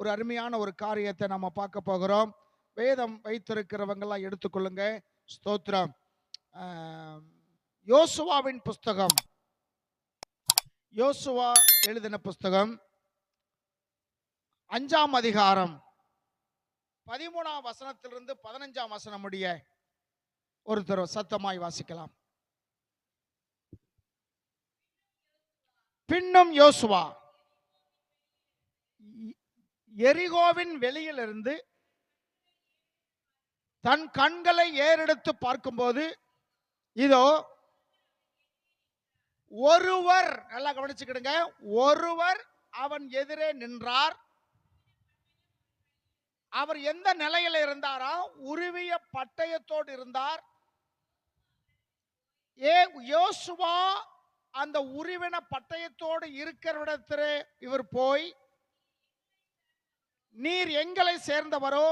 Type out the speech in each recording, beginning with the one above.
ஒரு அருமையான ஒரு காரியத்தை நம்ம பார்க்க போகிறோம். வேதம் வைத்திருக்கிறவங்கெல்லாம் எடுத்துக்கொள்ளுங்க. ஸ்தோத்திரம். யோசுவாவின் புஸ்தகம், யோசுவா எழுதின புஸ்தகம் 5ஆம் அதிகாரம் 13ஆம் வசனத்திலிருந்து 15ஆம் வசனம் முடிய ஒருத்தர் சத்தமாய் வாசிக்கலாம். பின்னும் யோசுவா எரிகோவின் வெளியிலிருந்து தன் கண்களை ஏறெடுத்து பார்க்கும்போது, இதோ ஒருவர், நல்லா கவனிச்சுக்கிடுங்க, ஒருவர் அவன் எதிரே நின்றார். அவர் எந்த நிலையில இருந்தாரா? உருவிய பட்டயத்தோடு இருந்தார். யோசுவா அந்த உருவின பட்டயத்தோடு இருக்கிற இடத்திலே இவர் போய், நீர் எங்களை சேர்ந்தவரோ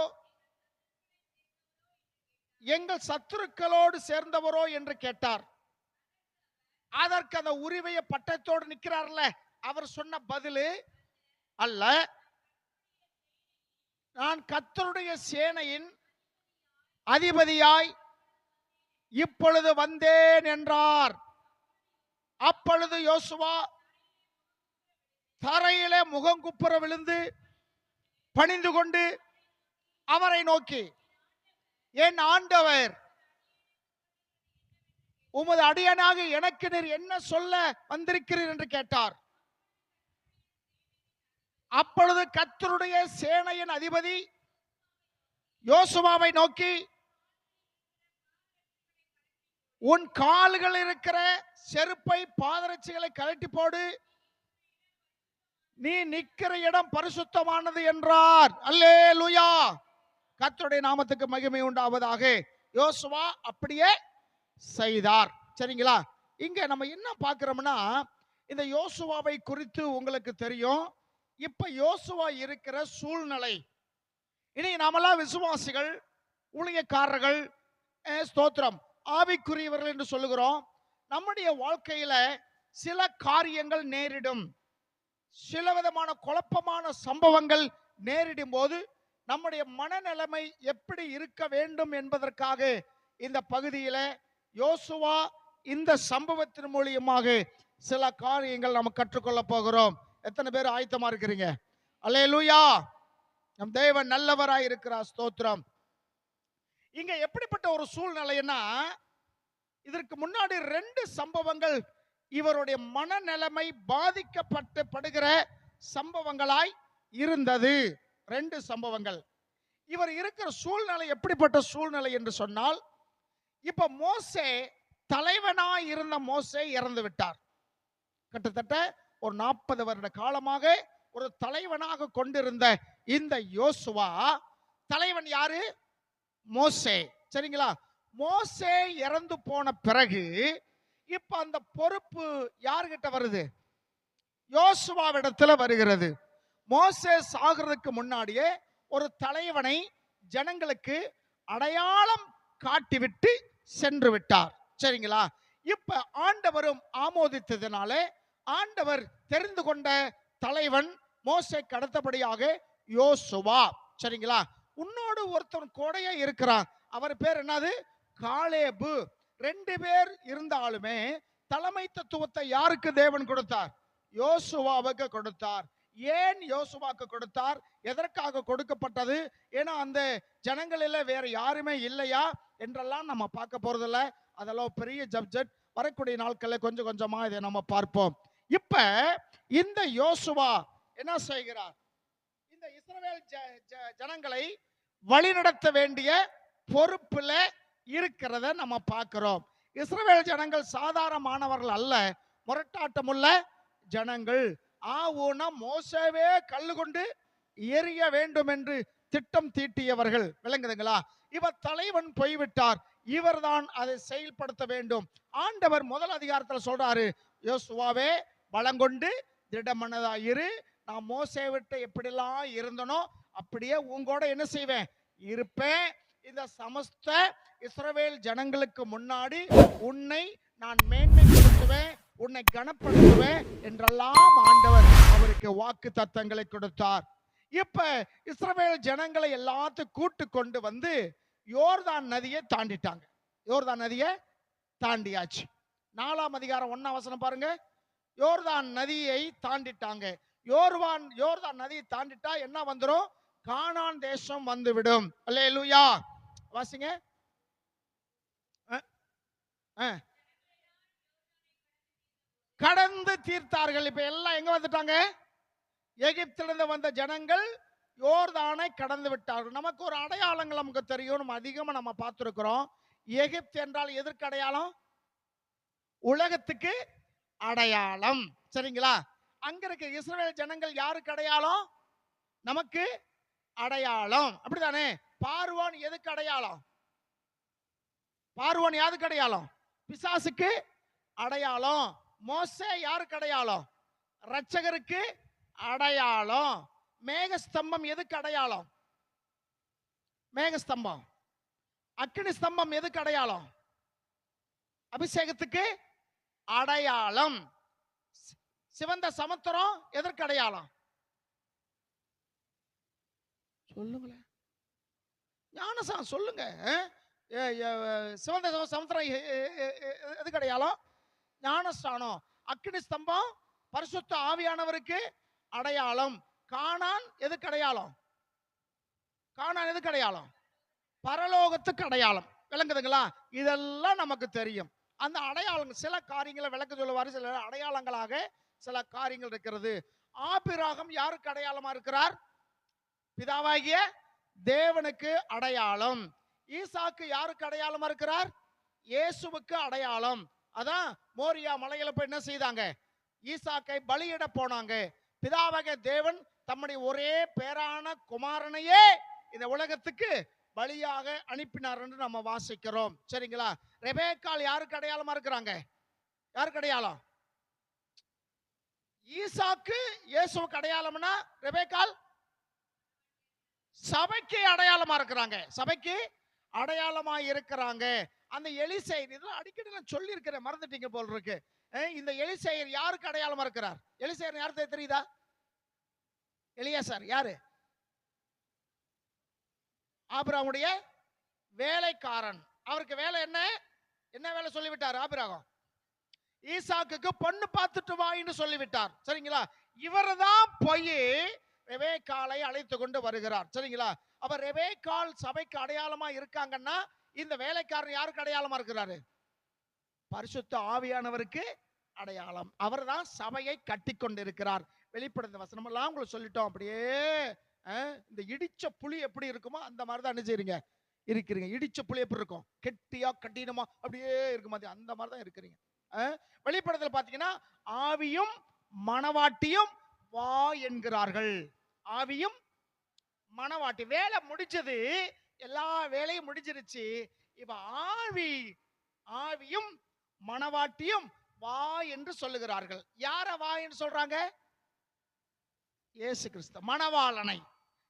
எங்கள் சத்துருக்களோடு சேர்ந்தவரோ என்று கேட்டார். அதற்கு அந்த உருவிய பட்டயத்தோடு நிற்கிறார்ல, அவர் சொன்ன பதில் அல்ல, நான் கர்த்தருடைய சேனையின் அதிபதியாய் இப்பொழுது வந்தேன் என்றார். அப்பொழுது யோசுவா தரையிலே முகங்குப்புற விழுந்து பணிந்து கொண்டு அவரை நோக்கி, என் ஆண்டவர், உமது அடியனாக எனக்கு நீர் என்ன சொல்ல வந்திருக்கிறீர் என்று கேட்டார். அப்பொழுது கர்த்தருடைய சேனையின் அதிபதி யோசுவாவை நோக்கி, உன் கால்கள் இருக்கிற செருப்பை பாதரட்சிகளை கழட்டி போடு, நீ நிற்கிற இடம் பரிசுத்தமானது என்றார். அல்லேலூயா. கர்த்தருடைய நாமத்துக்கு மகிமை உண்டாவதாக. யோசுவா அப்படியே செய்தார். சரிங்களா? இங்க நம்ம என்ன பார்க்கிறோம்னா, இந்த யோசுவாவை குறித்து உங்களுக்கு தெரியும். இப்ப யோசுவா இருக்கிற சூழ்நிலை, இனி நாமெல்லாம் விசுவாசிகள், ஊழியக்காரர்கள், ஸ்தோத்திரம், ஆவிக்குரியவர்கள் என்று சொல்லுகிறோம். நம்முடைய வாழ்க்கையில சில காரியங்கள் நேரிடும், சில விதமான குழப்பமான சம்பவங்கள் நேரிடும் போது நம்முடைய மனநிலைமை எப்படி இருக்க வேண்டும் என்பதற்காக இந்த பகுதியில யோசுவா இந்த சம்பவத்தின் மூலியமாக சில காரியங்கள் நம்ம கற்றுக்கொள்ள போகிறோம். எத்தனை பேர் ஆயத்தமா இருக்கிறீங்க? அல்லேலூயா. நம் தேவன் நல்லவராய் இருக்கிறார். ஸ்தோத்திரம். இங்க எப்படிப்பட்ட ஒரு சூழ்நிலைன்னா, இதற்கு முன்னாடி 2 சம்பவங்கள் இவருடைய மனநிலைமை பாதிக்கப்படுகிற சம்பவங்களாய் இருந்தது. 2 சம்பவங்கள். இவர் இருக்கிற சூழ்நிலை எப்படிப்பட்ட சூழ்நிலை என்று சொன்னால், இப்ப மோசே, தலைவனாய் இருந்த மோசே இறந்து விட்டார். கிட்டத்தட்ட ஒரு 40 வருட காலமாக ஒரு தலைவனாக கொண்டிருந்த இந்த யோசுவா, தலைவன் யாரு? மோசே. சரிங்களா? மோசே இறந்து போன பிறகு இப்ப அந்த பொறுப்பு யார்கிட்ட வருது? யோசுவாவிடத்துல வருகிறது. மோசே சாகிறதுக்கு முன்னாடியே ஒரு தலைவனை ஜனங்களுக்கு அடையாளம் காட்டிவிட்டு சென்று விட்டார். சரிங்களா? இப்ப ஆண்டவரும் ஆமோதித்ததினாலே ஆண்டவர் தெரிந்து கொண்ட தலைவன் மோசேக்கு அடுத்தபடியாக யோசுவா. சரிங்களா? உன்னோடு ஒருத்தன் கூடயே இருக்கிறான், அவர் பேர் என்னது? காலேபு. 2 பேர் இருந்தாலுமே தலைமைத்துவத்தை யாருக்கு தேவன் கொடுத்தார்? யோசுவாவுக்கு கொடுத்தார். ஏன் யோசுவாக்கு கொடுத்தார்? எதற்காக கொடுக்கப்பட்டது? ஏன்னா அந்த ஜனங்களில் வேற யாருமே இல்லையா என்றெல்லாம் நம்ம பார்க்க போறதில்ல. அதெல்லாம் பெரிய சப்ஜெக்ட். வரக்கூடிய நாட்களில் கொஞ்சம் கொஞ்சமா இதை நம்ம பார்ப்போம். இப்ப இந்த யோசுவா என்ன செய்கிறார்? இந்த இஸ்ரவேல் ஜனங்களை வழிநடத்த வேண்டிய பொறுப்புல இருக்கிறத நம்ம பார்க்கிறோம். இஸ்ரவேல் ஜனங்கள் சாதாரணமானவர்கள் அல்ல, முரட்டாட்டமுள்ள ஜனங்கள். ஆவுனா மோசேவே கல்லு கொண்டு எரிய வேண்டும் என்று திட்டம் தீட்டியவர்கள். விளங்குதுங்களா? இவர் தலைவன் போய்விட்டார், இவர்தான் அதை செயல்படுத்த வேண்டும். ஆண்டவர் முதல் அதிகாரத்தில் சொல்றாரு, யோசுவாவே பலங்கொண்டு திடமனதாயிரு, நான் மோசே விட்டு எப்படிலாம் இருந்தனோ அப்படியே உங்களோட என்ன செய்வேன்? இருப்பேன். இந்த சமஸ்த இஸ்ரவேல் ஜனங்களுக்கு முன்னாடி உன்னை நான் மேன்மைப்படுத்துவேன், உன்னை கனப்படுத்துவேன் என்றெல்லாம் ஆண்டவர் அவருக்கு வாக்கு தத்தங்களை கொடுத்தார். இப்ப இஸ்ரவேல் ஜனங்களை எல்லாத்தையும் கூட்டு கொண்டு வந்து யோர்தான் நதியை தாண்டிட்டாங்க. யோர்தான் நதியை தாண்டியாச்சு. 4ஆம் அதிகாரம் 1ஆம் வசனம் பாருங்க. யோர்தான் நதியை தாண்டிட்டாங்க. யோர்தான் நதியை தாண்டிட்டா என்ன வந்துரும்? கானான் தேசம் வந்துவிடும். அல்லேலூயா. வாசிங்க. கடந்து தீர்த்தார்கள். இப்ப எல்லாம் எங்க வந்துட்டாங்க? எகிப்திலிருந்து வந்த ஜனங்கள் யோர்தானை கடந்து விட்டார்கள். நமக்கு ஒரு அடையாளங்கள் நமக்கு தெரியும், நம்ம அதிகமா நம்ம பார்த்திருக்கிறோம். எகிப்து என்றால் எதற்கு அடையாளம்? உலகத்துக்கு அடையாளம். சரிங்களா? அங்க இருக்க இஸ்ரவேல் ஜனங்கள் யாருக்கு அடையாளம்? நமக்கு அடையாளம். அப்படிதானே? பார்வோன் எதுக்கு அடையாளம்? பார்வோன் யாருக்கு அடையாளம்? பிசாசுக்கு அடையாளம். மோசே யாருக்கு அடையாளம்? இரட்சகருக்கு அடையாளம். மேகஸ்தம்பம் எதுக்கு அடையாளம்? மேகஸ்தம்பம். அக்கினி ஸ்தம்பம் எதுக்கு அடையாளம்? அபிஷேகத்துக்கு அடையாளம். சிவந்த சமுத்திரம் எதற்கு அடையாளம்? சொல்லுங்களேன், ஞானசாரம் சொல்லுங்க. சிவந்த சமுத்திரம் எதுக்கு அடையாளம்? ஞானஸ்தானம். அக்கினி ஸ்தம்பம் பரிசுத்த ஆவியானவருக்கு அடையாளம். கானான் எதுக்கு அடையாளம்? கானான் எதுக்கு அடையாளம்? பரலோகத்துக்கு அடையாளம். விளங்குதுங்களா? இதெல்லாம் நமக்கு தெரியும். அந்த அடையாளங்கள் சில காரியங்களை விளக்க சொல்லுவாரு. சில அடையாளங்களாக சில காரியங்கள் இருக்கிறது. ஆபிரகாம் யாருக்கு அடையாளமா இருக்கிறார்? பிதாவாகிய தேவனுக்கு அடையாளம். ஈசாக்கு யாருக்கு அடையாளமா இருக்கிறார்? இயேசுவுக்கு அடையாளம். அதான் மோரியா மலையில போய் என்ன செய்தாங்க? ஈசாக்கை பலியிட போனாங்க. பிதாவாகிய தேவன் தம்முடைய ஒரே பேரான குமாரனையே இந்த உலகத்துக்கு பலியாக அனுப்பினார் என்று நம்ம வாசிக்கிறோம். சரிங்களா? ரெபேக்காள் யாருக்கு அடையாளமா இருக்கிறாங்க? யாருக்கு அடையாளம்? ஈசாக்கு இயேசுவுக்கு அடையாளம்னா ரெபேக்காள் சபைக்கு அடையாளமா இருக்கிறாங்க. சபைக்கு அடையாளமா இருக்கிறாங்க. அந்த எலிசேயர், இதெல்லாம் அடிக்கடி நான் சொல்லி இருக்கிறேன், மறந்துட்டீங்க போல் இருக்கு. இந்த எலிசேயர் யாருக்கு அடையாளமா இருக்கிறார்? எலிசேயர் யாருக்கு தெரியுதா? எலியாசார் யாரு? ஆபிரகாமுடைய வேலைக்காரன். அவருக்கு வேலை என்ன? என்ன வேலை சொல்லிவிட்டார் ஆபிரகாம்? ஈசாக்குக்கு பொண்ணு பார்த்துட்டு வான்னு சொல்லிவிட்டார். சரிங்களா? இவர் தான் போய் ரெபேக்காளை அழைத்து கொண்டு வருகிறார். சரிங்களா? அப்ப ரெபேக்காள் சபைக்கு அடையாளமா இருக்காங்கன்னா இந்த வேலைக்காரன் யாருக்கு அடையாளமா இருக்கிறாரு? பரிசுத்த ஆவியானவருக்கு அடையாளம். அவர் தான் சபையை கட்டி கொண்டிருக்கிறார். வெளிப்படுத்த வசனம் எல்லாம் உங்களுக்கு சொல்லிட்டோம். அப்படியே இந்த இடிச்ச புளி எப்படி இருக்குமோ அந்த மாதிரி தான் என்ன செய்றீங்க? இருக்கிறீங்க. இடிச்ச புளி எப்படி இருக்கும்? கெட்டியா கட்டினமா அப்படியே இருக்கும், அந்த மாதிரி தான் இருக்கிறீங்க. வெளிப்படத்தில் பாத்தீங்கன்னா ஆவியும் மணவாட்டியும் வா என்கிறார்கள். ஆவியும் மணவாட்டி. வேலை முடிச்சது, எல்லா வேலையும் முடிஞ்சிருச்சு. இப்ப ஆவியும் மணவாட்டியும் வா என்று சொல்லுகிறார்கள். யார வா என்று சொல்றாங்க? இயேசு கிறிஸ்து மணவாளனை.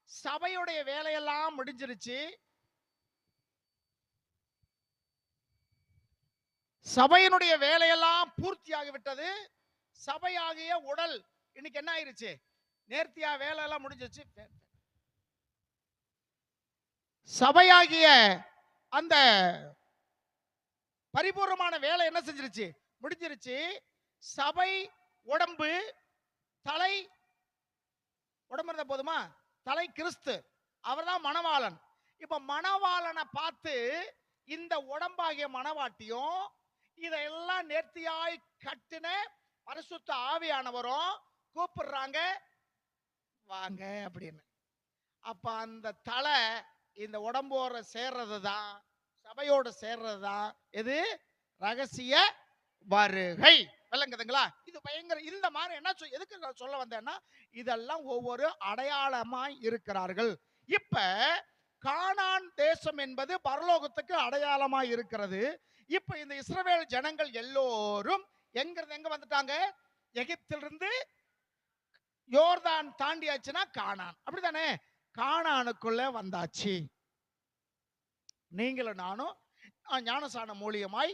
சபையுடைய வேலையெல்லாம் முடிஞ்சிருச்சு. சபையினுடைய வேலையெல்லாம் பூர்த்தியாகிவிட்டது. சபையாகிய உடல் இன்னைக்கு என்ன ஆயிருச்சு? நேர்த்தியா வேலை எல்லாம் முடிஞ்சிருச்சு. சபையாகிய அந்த பரிபூர்ணமான வேலை என்ன செஞ்சிருச்சு? முடிஞ்சிருச்சு. சபை உடம்பு, தலை உடம்பு இருந்தா போதுமா? தலை கிறிஸ்து, அவர்தான் மணவாளன். இப்ப மணவாளனை பார்த்து இந்த உடம்பாகிய மணவாட்டியும் இதெல்லாம் நேர்த்தியாய் கட்டின பரிசுத்த ஆவியானவரும் கூப்பிடுறாங்க வாங்க அப்படின்னு. அப்ப அந்த தலை இந்த உடம்போட சேர்றது தான், சபையோட சேர்றது தான் எது? ரகசிய வருகை. விளங்குதுங்களா? இது பயங்கர. இந்த மாதிரி என்ன எதுக்கு நான் சொல்ல வந்தேன்னா, இதெல்லாம் ஒவ்வொரு அடையாளமாய் இருக்கிறார்கள். இப்ப கானான் தேசம் என்பது பரலோகத்துக்கு அடையாளமாய் இருக்கிறது. இப்ப இந்த இஸ்ரவேல் ஜனங்கள் எல்லோரும் எங்க வந்துட்டாங்க? எகிப்திலிருந்து யோர்தான் தாண்டியாச்சுன்னா கானான். அப்படித்தானே? கானானுக்குள்ள வந்தாச்சு. நீங்களும் நானும் ஞானசான மூலியமாய்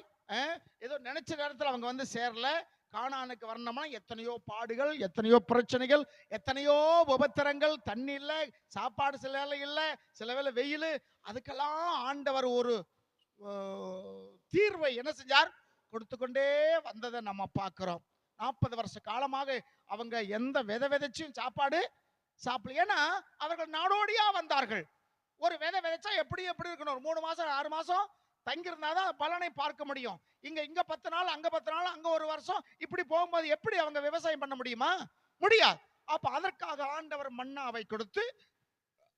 ஏதோ நினைச்ச நேரத்தில் அவங்க வந்து சேரல. கானானுக்கு வரணும்னா எத்தனையோ பாடுகள், எத்தனையோ பிரச்சனைகள், எத்தனையோ உபத்திரங்கள், தண்ணி இல்ல, சாப்பாடு சில வேளை இல்ல, சில வேளை வெயில், அதுக்கெல்லாம் ஆண்டவர் ஒரு தீர்வை என்ன செஞ்சார்? கொடுத்து கொண்டே வந்ததை நம்ம பார்க்கிறோம். 40 வருஷ காலமாக அவங்க எந்த விதை விதைச்சும் சாப்பாடு சாப்பிடல. ஏன்னா அவர்கள் நாடோடியா வந்தார்கள். ஒரு விதை விதைச்சா எப்படி இருக்கணும்? 3 மாசம் 6 மாசம் தங்கியிருந்தாதான் பலனை பார்க்க முடியும். இங்க 10 நாள், அங்க 10 நாள், அங்க ஒரு வருஷம், இப்படி போகும்போது எப்படி அவங்க விவசாயம் பண்ண முடியுமா? முடியாது. அப்ப அதற்காக ஆண்டவர் மன்னாவை கொடுத்து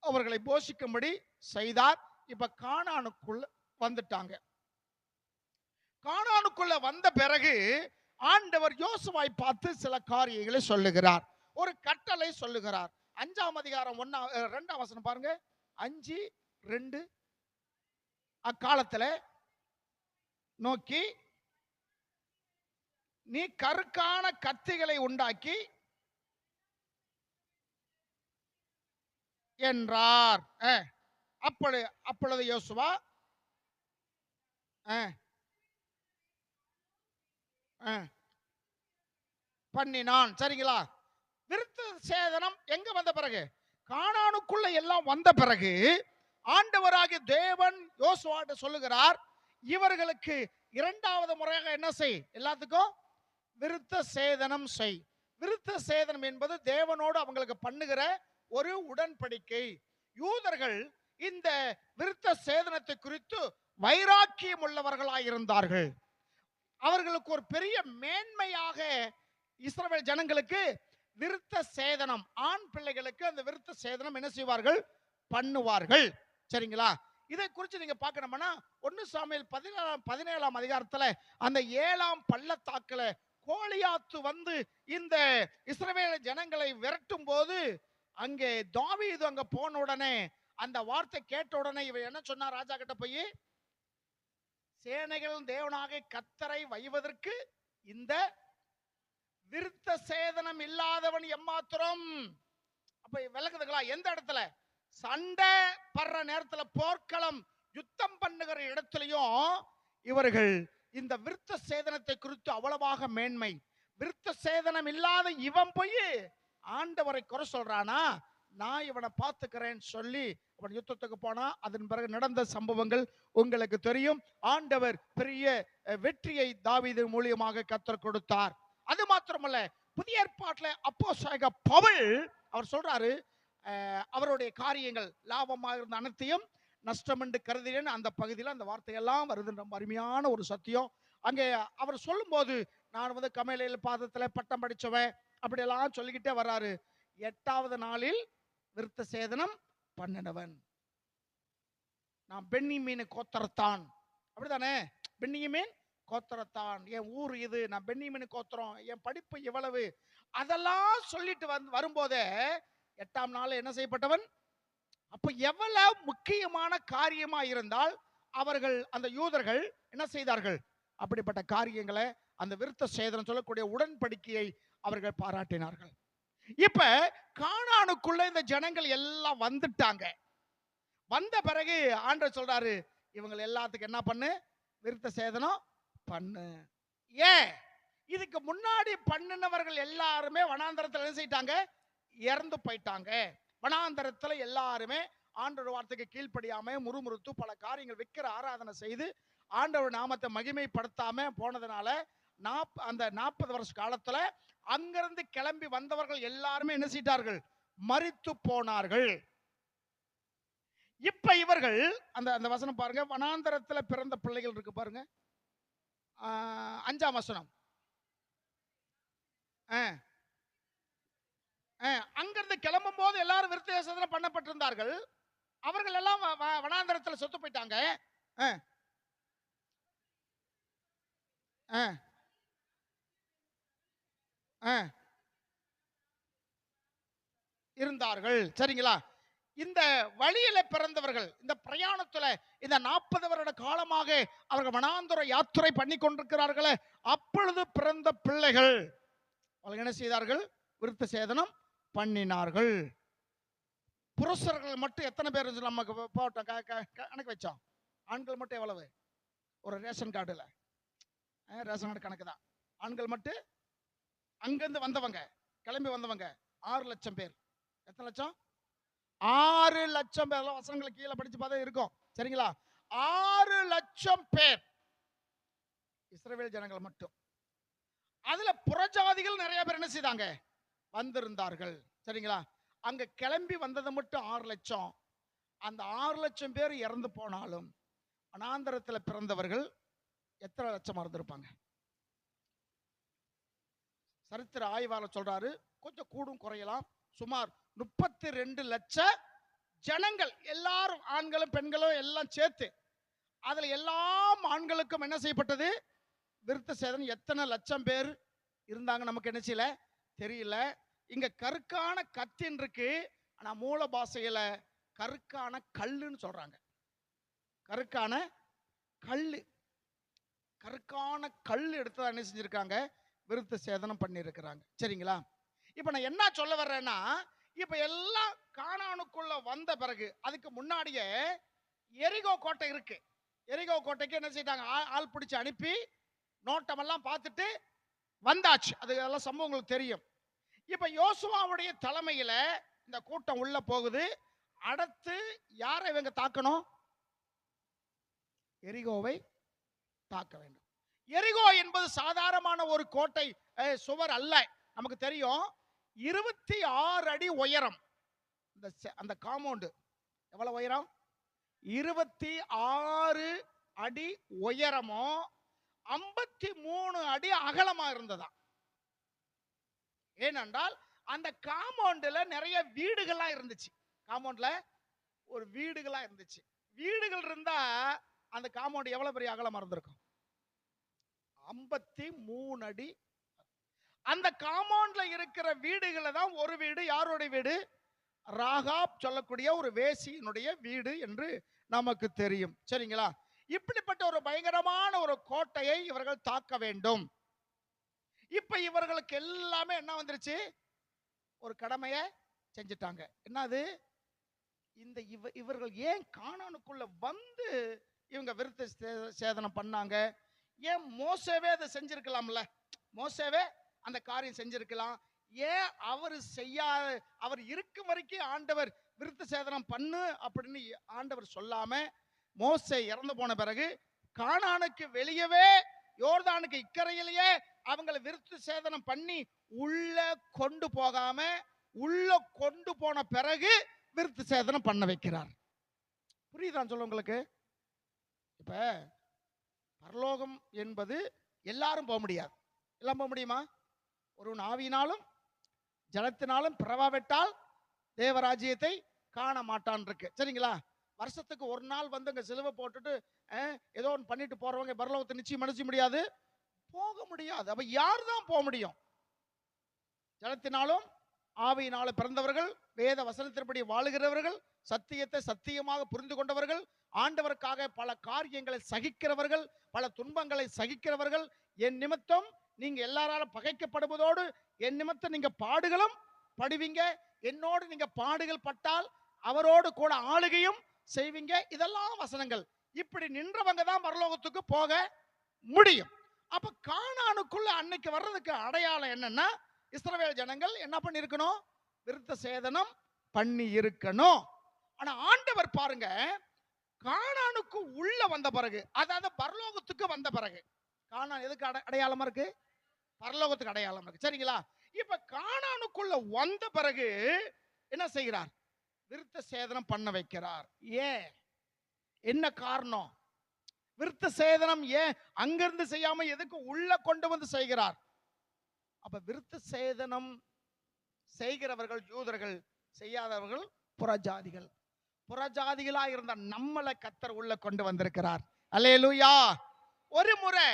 அவர்களை போஷிக்கும்படி செய்தார். இப்ப கானானுக்குள்ள வந்துட்டாங்க. கானானுக்குள்ள வந்த பிறகு ஆண்டவர் யோசுவாவை பார்த்து சில காரியங்களை சொல்லுகிறார். ஒரு கட்டளை சொல்லுகிறார். 5ஆம் அதிகாரம் 2ஆம் வசனம் பாருங்க. 5:2 அக்காலத்துல நோக்கி நீ கருக்கான கத்திகளை உண்டாக்கி என்றார். அப்பொழுது யோசுவா பண்ணினான். சரிங்களா? விருத்த சேதனம் எங்க வந்த பிறகு? கானானுக்குள்ள எல்லாம் வந்த பிறகு ஆண்டவராகிய தேவன் யோசுவாட்ட சொல்லுகிறார், இவர்களுக்கு 2வது முறையாக என்ன செய்? எல்லாத்துக்கும் விருத்த சேதனம் செய். விருத்த சேதனம் என்பது தேவனோடு அவங்களுக்கு பண்ணுகிற ஒரு உடன்படிக்கை. யூதர்கள் இந்த விருத்த சேதனத்தை குறித்து வைராக்கியம் உள்ளவர்களாயிருந்தார்கள். அவர்களுக்கு ஒரு பெரிய மேன்மையாக இஸ்ரவேல் ஜனங்களுக்கு விருத்த சேதனம், ஆண் பிள்ளைகளுக்கு அந்த விருத்த சேதனம் என்ன செய்வார்கள்? பண்ணுவார்கள். சரிங்களா? இதை குறித்து நீங்க பார்க்கணும்னா 1 சாமுவேல் 17ஆம் அதிகாரத்துல அந்த 7ஆம் பள்ளத்தாக்குல கோலியாத்து வந்து இந்த இஸ்ரவேல் ஜனங்களை விரட்டும் போது அங்கே தாவீது அங்க போன உடனே அந்த வார்த்தை கேட்ட உடனே இவர் என்ன சொன்னார்? ராஜா கிட்ட போய், சேனைகள் தேவனாக கர்த்தரை வைவதற்கு இந்த விருத்த சேதனம் இல்லாதவன் எம்மாத்திரம். அப்ப விளக்குதுங்களா? எந்த இடத்துல சண்டை படுற நேரத்துல, போர்க்களம் யுத்தம் பண்ணுகிற இடத்துலயும் இவர்கள் இந்த விருத்த சேதனத்தை குறித்து அவ்வளவாக மேன்மை. விருத்த சேதனம் இல்லாத இவன் போய் ஆண்டவரை குறை சொல்றானா, நான் இவனை பார்த்துக்கிறேன்னு சொல்லி அவன் யுத்தத்துக்கு போனா. அதன் பிறகு நடந்த சம்பவங்கள் உங்களுக்கு தெரியும். ஆண்டவர் பெரிய வெற்றியை தாவீது மூலியமாக கர்த்தர் கொடுத்தார். அது மாத்திரமல்ல, புதிய ஏற்பாட்டில் அப்போஸ்தலனாகிய பவுல் அவர் சொல்றாரு, அவருடைய காரியங்கள் லாபமாக இருந்த அனைத்தையும் நஷ்டம் என்று கருதினேன். அந்த பகுதியில் அந்த வார்த்தையெல்லாம் வருது. ரொம்ப அருமையான ஒரு சத்தியம். அங்கே அவர் சொல்லும் போது, நான் வந்து கமலேல் பாதத்தில் பட்டம் படிச்சவன் அப்படியெல்லாம் சொல்லிக்கிட்டே வர்றாரு. 8வது நாளில் விருத்த சேதனம் பண்ணினவன் நான் பென்னிமீன் கோத்திரத்தான். அப்படித்தானே? பென்னிமீன் கோத்திரத்தான், என் ஊர் இது, நான் பென்னிமீன் கோத்திரம், என் படிப்பு இவ்வளவு, அதெல்லாம் சொல்லிட்டு வரும்போதே 8ஆம் நாள் என்ன செய்யப்பட்டவன். அப்ப எவ்வளவு முக்கியமான காரியமா இருந்தால் அவர்கள் அந்த யூதர்கள் என்ன செய்தார்கள்? அப்படிப்பட்ட காரியங்களை, அந்த விருத்த சேதனம் சொல்லக்கூடிய உடன்படிக்கையை அவர்கள் பாராட்டினார்கள். இப்ப கானானுக்குள்ள இந்த ஜனங்கள் எல்லாம் வந்துட்டாங்க. வந்த பிறகு ஆண்டவர் சொல்றாரு, இவங்க எல்லாத்துக்கும் என்ன பண்ணு? விருத்த சேதனம் பண்ணு. ஏன்? இதுக்கு முன்னாடி பண்ணினவர்கள் எல்லாருமே வனாந்தரத்தில் என்ன செய்யிட்டாங்க? இறந்து போயிட்டாங்க. வனாந்தரத்தில் எல்லாருமே ஆண்டவர் வார்த்தைக்கு கீழ்ப்படியாம முறுமுறுத்து பல காரியங்கள் விக்கிர ஆராதனை செய்து ஆண்டவர் நாமத்தை மகிமைப்படுத்தாம போனதுனால அந்த 40 வருஷ காலத்துல அங்கிருந்து கிளம்பி வந்தவர்கள் எல்லாருமே என்ன செய்தார்கள்? மரித்து போனார்கள். இப்ப இவர்கள் அந்த வசனம் பாருங்க. வனாந்தரத்துல பிறந்த பிள்ளைகள் இருக்கு பாருங்க. 5ஆம் வசனம். அங்கிருந்து கிளம்பும் போது எல்லாரும் விருத்த சேதனம் பண்ணப்பட்டிருந்தார்கள். அவர்கள் எல்லாம் வனாந்தரத்தில் சொத்து போயிட்டாங்க. இருந்தார்கள். சரிங்களா? இந்த வழியில பிறந்தவர்கள், இந்த பிரயாணத்துல இந்த 40 வருட காலமாக அவர்கள் வனாந்தர யாத்திரை பண்ணி கொண்டிருக்கிறார்களே, அப்பொழுது பிறந்த பிள்ளைகள் அவர்கள் என்ன செய்தார்கள்? விருத்த சேதனம் பண்ணினார்கள். புருஷர்கள் மட்டும் எத்தனை பேர் நமக்கு போட்டோம் கணக்கு வச்சோம்? ஆண்கள் மட்டும் எவ்வளவு? ஒரு ரேஷன் கார்டுல ரேஷன் கார்டு கணக்கு தான். ஆண்கள் மட்டும் அங்கிருந்து வந்தவங்க, கிளம்பி வந்தவங்க 6,00,000 பேர். எத்தனை லட்சம்? 6,00,000 பேர். வசனங்களை கீழே படிச்சு பார்த்தா இருக்கும். சரிங்களா? 6,00,000 பேர் இஸ்ரவேல் ஜனங்கள் மட்டும். அதுல புறஜாதிகள் நிறைய பேர் என்ன செய்தாங்க? வந்திருந்தார்கள். சரிங்களா? அங்க கிளம்பி வந்தது மட்டும் 6,00,000. அந்த 6,00,000 பேர் இறந்து போனாலும் வனாந்தரத்தில் பிறந்தவர்கள் எத்தனை லட்சமா இருந்திருப்பாங்க? சரித்திர ஆய்வாளர் சொல்றாரு, கொஞ்சம் கூடும் குறையலாம், சுமார் 32 லட்சம் ஜனங்கள், எல்லாரும் ஆண்களும் பெண்களும் எல்லாம் சேர்த்து. அதுல எல்லா ஆண்களுக்கும் என்ன செய்யப்பட்டது? விருத்த சேதனம். எத்தனை லட்சம் பேர் இருந்தாங்க நமக்கு என்ன செய்யல, தெரியல. இங்க கருக்கான கத்தின் இருக்கு, ஆனா மூல பாஷையில கருக்கான கல்லுன்னு சொல்றாங்க. கருக்கான கல்லு, கருக்கான கல் எடுத்து என்ன செஞ்சிருக்காங்க? விருத்த சேதனம் பண்ணி இருக்கிறாங்க. சரிங்களா? இப்ப நான் என்ன சொல்ல வர்றேன்னா, இப்ப எல்லாம் கானானுக்குள்ள வந்த பிறகு அதுக்கு முன்னாடியே எரிகோ கோட்டை இருக்கு. எரிகோ கோட்டைக்கு என்ன செய்தாங்க? ஆள் பிடிச்சு அனுப்பி நோட்டமெல்லாம் பார்த்துட்டு வந்தாச்சு. அது எல்லாம் சம்பவம் உங்களுக்கு தெரியும். இப்ப யோசுவாவுடைய தலைமையில இந்த கூட்டம் உள்ள போகுது. அடுத்து யாரை இவங்க தாக்கணும்? எரிகோவை தாக்க வேண்டும். எரிகோ என்பது சாதாரணமான ஒரு கோட்டை சுவர் அல்ல. நமக்கு தெரியும் 26 அடி உயரம். அந்த காம்பவுண்ட் எவ்வளவு உயரம்? 26 அடி உயரமும் 53 அடி அகலமா இருந்ததா. ஏனென்றால் அந்த காம்பவுண்ட்ல நிறைய வீடுகள்லாம் இருந்துச்சு. காம்பவுண்ட்ல ஒரு வீடுகளா இருந்துச்சு. வீடுகள் இருந்தா அந்த காம்பவுண்ட் எவ்வளவு பெரிய அகலமா இருந்திருக்கும்? 53 அடி. அந்த காம்பவுண்ட்ல இருக்கிற வீடுகளை தான் ஒரு வீடு யாருடைய வீடு? ராகாப் சொல்லக்கூடிய ஒரு வேசியினுடைய வீடு என்று நமக்கு தெரியும். சரிங்களா? இப்படிப்பட்ட ஒரு பயங்கரமான ஒரு கோட்டையை இவர்கள் தாக்க வேண்டும். இப்ப இவர்களுக்கு எல்லாமே என்ன வந்துருச்சு? ஒரு கடமையை செஞ்சிட்டாங்க. என்னது? இந்த இவர்கள் ஏன் கானானுக்குள்ள வந்து இவங்க விருத்த சேதனம் பண்ணாங்க? ஏன் மோசேவே அதை செஞ்சிருக்கலாம்ல? மோசேவே அந்த காரியம் செஞ்சிருக்கலாம். ஏன் அவர் செய்யாத? அவர் இருக்கும் வரைக்கும் ஆண்டவர் விருத்த சேதனம் பண்ணு அப்படின்னு ஆண்டவர் சொல்லாம, மோசே இறந்து போன பிறகு கானானுக்கு வெளியவே யோர்தானுக்கு இக்கரையிலேயே அவங்களை விருத்த சேதனம் பண்ணி உள்ள கொண்டு போகாம, உள்ள கொண்டு போன பிறகு விருத்த சேதனம் பண்ண வைக்கிறார். புரியுதான் சொல்ல உங்களுக்கு? இப்ப பரலோகம் என்பது எல்லாரும் போக முடியாது. எல்லாம் போக முடியுமா? ஒருவன் ஆவியினாலும் ஜலத்தினாலும் பிறவாவிட்டால் தேவராஜ்யத்தை காண மாட்டான் இருக்கு. சரிங்களா? வருஷத்துக்கு ஒரு நாள் வந்து அங்க சிலுவை போட்டுட்டு ஏதோ ஒன்று பண்ணிட்டு போறவங்க பரலோகத்தை நிச்சயம் அடைஞ்ச முடியாது, போக முடியாது. அப்ப யார் தான் போக முடியும்? ஜலத்தினாலும் ஆவியினாலும் பிறந்தவர்கள், வேத வசனத்தின்படி வாழுகிறவர்கள், சத்தியத்தை சத்தியமாக புரிந்து கொண்டவர்கள், ஆண்டவருக்காக பல காரியங்களை சகிக்கிறவர்கள், பல துன்பங்களை சகிக்கிறவர்கள். என் நிமித்தம் நீங்க எல்லாராலும் பகைக்கப்படுவதோடு என் நிமித்தம் நீங்க பாடுகளும் படுவீங்க. என்னோடு நீங்க பாடுகள் பட்டால் அவரோடு கூட ஆளுகையும் செய்வீங்க. இதெல்லாம் வசனங்கள். இப்படி நின்றவங்க தான் பரலோகத்துக்கு போக முடியும். அப்ப கானானுக்குள்ள அன்னைக்கு வர்றதுக்கு அடையாளம் என்னன்னா, இஸ்ரவேல் ஜனங்கள் என்ன பண்ணி இருக்கணும்? விருத்த சேதனம் பண்ணி இருக்கணும். ஆனா ஆண்டவர் பாருங்க, கானானுக்கு உள்ள வந்த பிறகு, அதாவது பரலோகத்துக்கு வந்த பிறகு, கானான் எதுக்கு அடையாளமா இருக்கு? பரலோகத்துக்கு அடையாளமா இருக்கு. சரிங்களா? இப்ப கானானுக்குள்ள வந்த பிறகு என்ன செய்கிறார்? விருத்த சேதனம் பண்ண வைக்கிறார். ஏன்? என்ன காரணம்? விருத்த சேதனம் ஏன் அங்கிருந்து செய்யாம எதுக்கு உள்ள கொண்டு வந்து செய்கிறார்? அப்ப விருத்த சேதனம் செய்கிறவர்கள் யூதர்கள், செய்யாதவர்கள் புறஜாதிகள். புறஜாதிகளா இருந்த நம்மளை கர்த்தர் உள்ள கொண்டு வந்திருக்கிறார். அல்லேலூயா. ஒரு முறை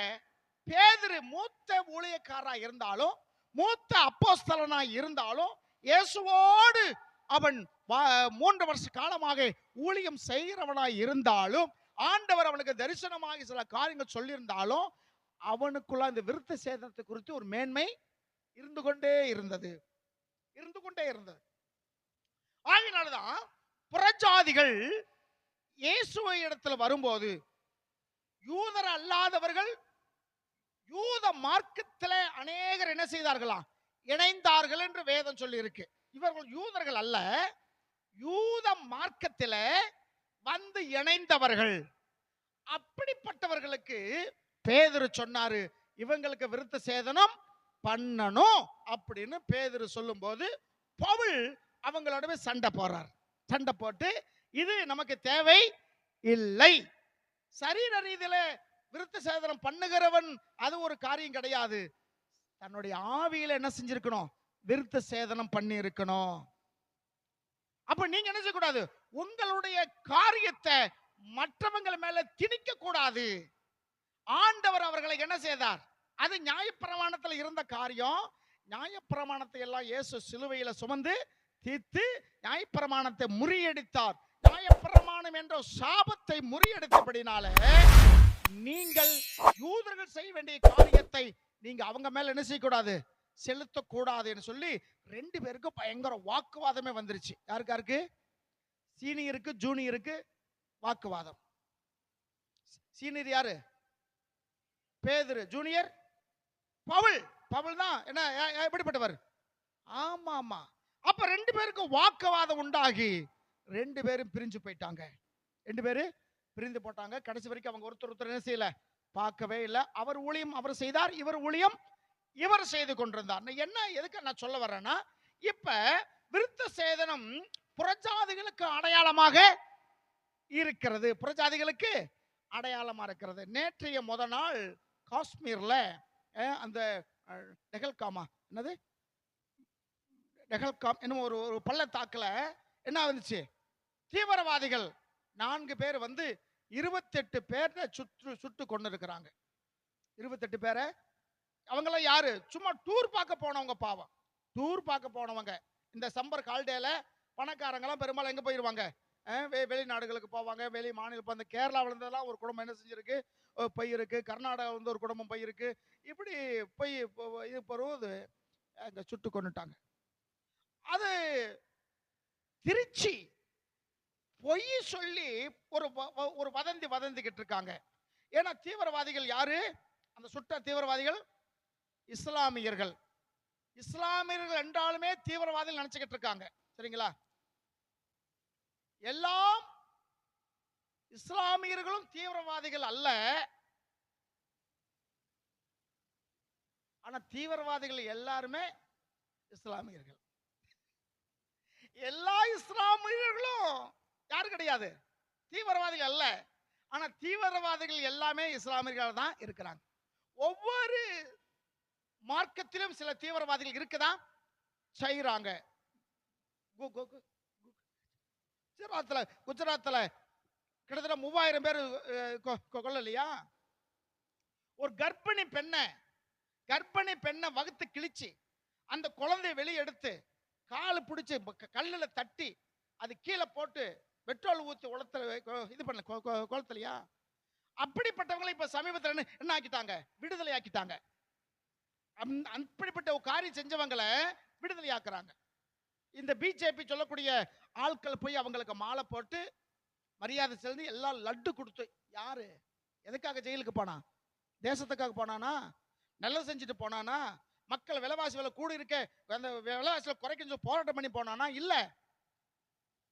பேதுரு மூத்த ஊழியக்காரா இருந்தாலும், மூத்த அப்போஸ்தலனா இருந்தாலும், இயேசுவோடு அவன் 3 வருஷ காலமாக ஊழியம் செய்கிறவனாய் இருந்தாலும், ஆண்டவர் அவனுக்கு தரிசனமாக சில காரியங்கள் சொல்லியிருந்தாலும், அவனுக்குள்ள இந்த விருத்த சேதனத்தை குறித்து ஒரு மேன்மை இருந்து கொண்டே இருந்தது. ஆகினால்தான் புறஜாதிகள் இயேசுவை இடத்துல வரும்போது, யூதர் அல்லாதவர்கள் யூத மார்க்கத்திலே அநேகர் என்ன செய்தார்களாம்? இணைந்தார்கள் என்று வேதம் சொல்லி இருக்கு. இவர்கள் யூதர்கள் அல்ல, யூத மார்க்கத்தில வந்து இணைந்தவர்கள். அப்படிப்பட்டவர்களுக்கு பேதுரு சொன்னாரு, இவங்களுக்கு விருத்த சேதனம் பண்ணணும் அப்படின்னு பேதுரு சொல்லும்போது பவுல் அவங்களோடவே சண்டை போறார். சண்டை போட்டு இது நமக்கு தேவை இல்லை, சரீர ரீதியில விருத்த சேதனம் பண்ணுகிறவன் அது ஒரு காரியம் கிடையாது, தன்னுடைய ஆவியில என்ன செஞ்சிருக்கணும், விருத்த சேதனம் பண்ணி இருக்கணும். அப்ப நீங்க என்ன செய்யக்கூடாது, உங்களுடைய காரியத்தை மற்றவங்க மேல திணிக்க கூடாது. ஆண்டவர் அவர்களை என்ன செய்தார், அது நியாயப்பிரமாணத்தில் இருந்த காரியம். நியாயப்பிரமாணத்தை எல்லாம் இயேசு சிலுவையில சுமந்து தீர்த்து நியாயப்பிரமாணத்தை முறியடித்தார். நியாயப்பிரமாணம் என்ற சாபத்தை முறியடித்தபடினால நீங்கள் யூதர்கள் செய்ய வேண்டிய காரியத்தை நீங்க அவங்க மேல என்ன செய்யக்கூடாது, செலுத்தக்கூடாது என்று சொல்லி ரெண்டு பேருக்கும் பயங்கர வாக்குவாதமே வந்துருச்சு. யாருக்கு, சீனியருக்கு ஜூனியருக்கு வாக்குவாதம். சீனியர் யாரு, பேதுரு. ஜூனியர் பவுல். பவுல் தான் என்ன எப்படிப்பட்டவர், ஆமா ஆமா. அப்ப ரெண்டு பேருக்கும் வாக்குவாதம் உண்டாகி ரெண்டு பேரும் பிரிஞ்சு போயிட்டாங்க. ரெண்டு பேரும் பிரிந்து போட்டாங்க. கடைசி வரைக்கும் அவங்க ஒருத்தர் என்ன செய்யல, பார்க்கவே இல்லை. அவர் ஊழியம் அவர் செய்தார், இவர் ஊழியம் இவர் செய்து கொண்டிருந்தார். என்ன எதுக்கு நான் சொல்ல வர்றேன்னா, இப்ப விருத்த சேதனம் புறஜாதிகளுக்கு அடையாளமாக இருக்கிறது, புறஜாதிகளுக்கு அடையாளமா இருக்கிறது. நேற்றைய முத நாள் காஷ்மீர்ல அந்த டெஹல்காமா என்னது டெஹல்காம் என்னும் ஒரு பள்ளத்தாக்குல என்ன வந்துச்சு, தீவிரவாதிகள் 4 பேர் வந்து 28 பேரை சுட்டு கொண்டு இருக்கிறாங்க. 28 பேரை. அவங்களாம் யாரு, சும்மா டூர் பார்க்க போனவங்க. பாவம், டூர் பார்க்க போனவங்க. இந்த சம்மர் ஹாலிடேல பணக்காரங்களாம் பெரும்பாலும் எங்க போயிருவாங்க, வெளிநாடுகளுக்கு போவாங்க, வெளி மாநிலம். அந்த கேரளாவில் இருந்ததெல்லாம் ஒரு குடும்பம் என்ன செஞ்சிருக்கு, போயிருக்கு. கர்நாடகா வந்து ஒரு குடும்பம் போயிருக்கு. இப்படி போய் இது போது அங்க சுட்டு கொண்டுட்டாங்க. அது திருச்சி பொய் சொல்லி ஒரு வதந்திக்கிட்டு இருக்காங்க. ஏன்னா தீவிரவாதிகள் யாரு, அந்த சுட்ட தீவிரவாதிகள் இஸ்லாமியர்கள். இஸ்லாமியர்கள் என்றாலுமே தீவிரவாதிகள் நினைச்சுக்கிட்டு இருக்காங்க. சரிங்களா, எல்லாம் இஸ்லாமியர்களும் தீவிரவாதிகள் அல்ல. ஆனா தீவிரவாதிகள் எல்லாருமே இஸ்லாமியர்கள். எல்லா இஸ்லாமியர்களும் யாரு கிடையாது, தீவிரவாதிகள் அல்ல. ஆனா தீவிரவாதிகள் எல்லாமே இஸ்லாமியர்கள் தான் இருக்கிறாங்க. ஒவ்வொரு மார்க்கத்திலும் சில தீவிரவாதிகள் இருக்குதான் செய்யறாங்க. குஜராத்ல கிட்டத்தட்ட 3000 பேர் கொல்லலையா. ஒரு கர்ப்பிணி பெண்ணை வகுத்து கிழிச்சு அந்த குழந்தையை வெளியே எடுத்து காலு பிடிச்சு கல்லுல தட்டி அது கீழே போட்டு பெட்ரோல் ஊத்தி இது பண்ண குளத்தலையா. அப்படிப்பட்டவங்களை இப்ப சமீபத்தில் என்ன ஆக்கிட்டாங்க, விடுதலை ஆக்கிட்டாங்க. அப்படிப்பட்ட ஒரு காரியம் செஞ்சவங்களை விடுதலை ஆக்குறாங்க. இந்த பிஜேபி சொல்லக்கூடிய ஆட்கள் போய் அவங்களுக்கு மாலை போட்டு மரியாதை செலுத்தி எல்லாம் லட்டு கொடுத்து, யாரு எதுக்காக ஜெயிலுக்கு போனா, தேசத்துக்காக போனானா, நல்லது செஞ்சுட்டு போனானா, மக்கள் விலைவாசி விலை கூடி இருக்க அந்த விலைவாசியில் குறைக்க போராட்டம் பண்ணி போனானா, இல்ல.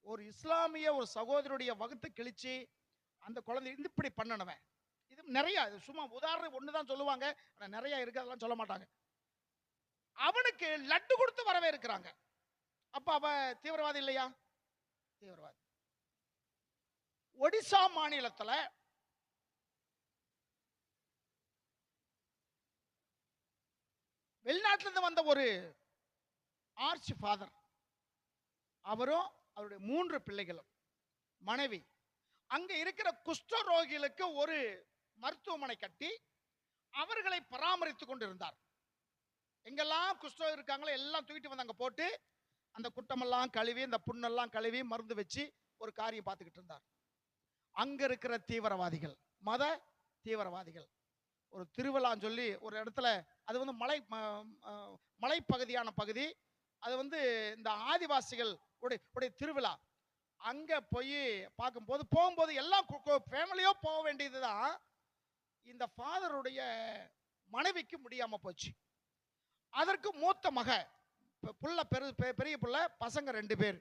ஒரு இஸ்லாமிய ஒரு சகோதரருடைய வகுத்து கிழிச்சு அந்த குழந்தை இப்படி பண்ணனவன். இது நிறைய, சும்மா உதாரணம் ஒண்ணுதான் சொல்லுவாங்க, ஆனா நிறைய இருக்கு, அதெல்லாம் சொல்ல மாட்டாங்க. அவனுக்கு லட்டு கொடுத்து வரவே இருக்கிறாங்க. அப்ப அவன் தீவிரவாதி இல்லையா, தீவிரவாதி. ஒடிசா மாநிலத்தில் வெளிநாட்டிலிருந்து வந்த ஒரு ஆர்ச் ஃபாதர், அவரும் அவருடைய 3 பிள்ளைகளும் மனைவி அங்க இருக்கிற குஷ்டரோகிகளுக்கு ஒரு மருத்துவமனை கட்டி அவர்களை பராமரித்துக் கொண்டிருந்தார். எங்கெல்லாம் குஷ்டம் இருக்காங்களோ எல்லாம் தூக்கிட்டு வந்து அங்க போட்டு அந்த குட்டமெல்லாம் கழுவி அந்த புண்ணெல்லாம் கழுவி மருந்து வச்சு ஒரு காரியம் பார்த்துக்கிட்டு இருந்தார். அங்க இருக்கிற தீவிரவாதிகள், மத தீவிரவாதிகள், ஒரு திருவிழான்னு சொல்லி ஒரு இடத்துல, அது வந்து மலைப்பகுதியான பகுதி, அது வந்து இந்த ஆதிவாசிகள் உடைய திருவிழா. அங்க போய் போகும்போது எல்லாம் ஃபேமிலியோ போக வேண்டியதுதான். இந்த ஃபாதருடைய மனைவிக்கு முடியாம போச்சு. அதற்கு மூத்த மக புள்ள பெரிய புள்ள, பசங்க 2 பேர்.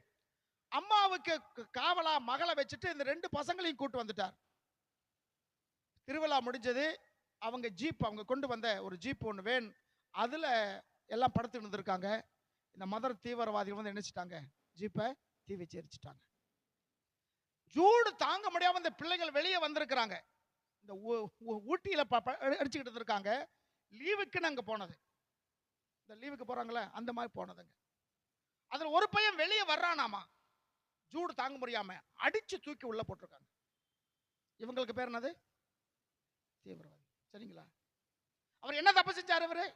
அம்மாவுக்கு காவலா மகளை வச்சுட்டு இந்த 2 பசங்களையும் கூட்டு வந்துட்டார். திருவிழா முடிஞ்சது. அவங்க ஜீப், அவங்க கொண்டு வந்த ஒரு ஜீப் ஒன்று வேன், அதுல எல்லாம் படுத்து இருந்திருக்காங்க. இந்த மதர் தீவிரவாதிகள் வந்து நினைச்சிட்டாங்க, ஜீப்பை தீ வச்சு எரிச்சிட்டாங்க. சூடு தாங்க முடியாம இந்த பிள்ளைகள் வெளியே வந்திருக்கிறாங்க. இந்த ஊட்டியில அடிச்சுக்கிட்டு இருக்காங்க. லீவுக்குன்னு அங்க போனது, இந்த லீவுக்கு போறாங்களே அந்த மாதிரி போனதுங்க. அதுல ஒரு பையன் வெளியே வர்றானாமா, சூடு தாங்க முடியாம அடிச்சு தூக்கி உள்ள போட்டிருக்காங்க. இவங்களுக்கு பேர் என்னது? தீவிரவாதி. சரிங்களா? அவர் என்ன தப்பு செஞ்சாரு? அவரு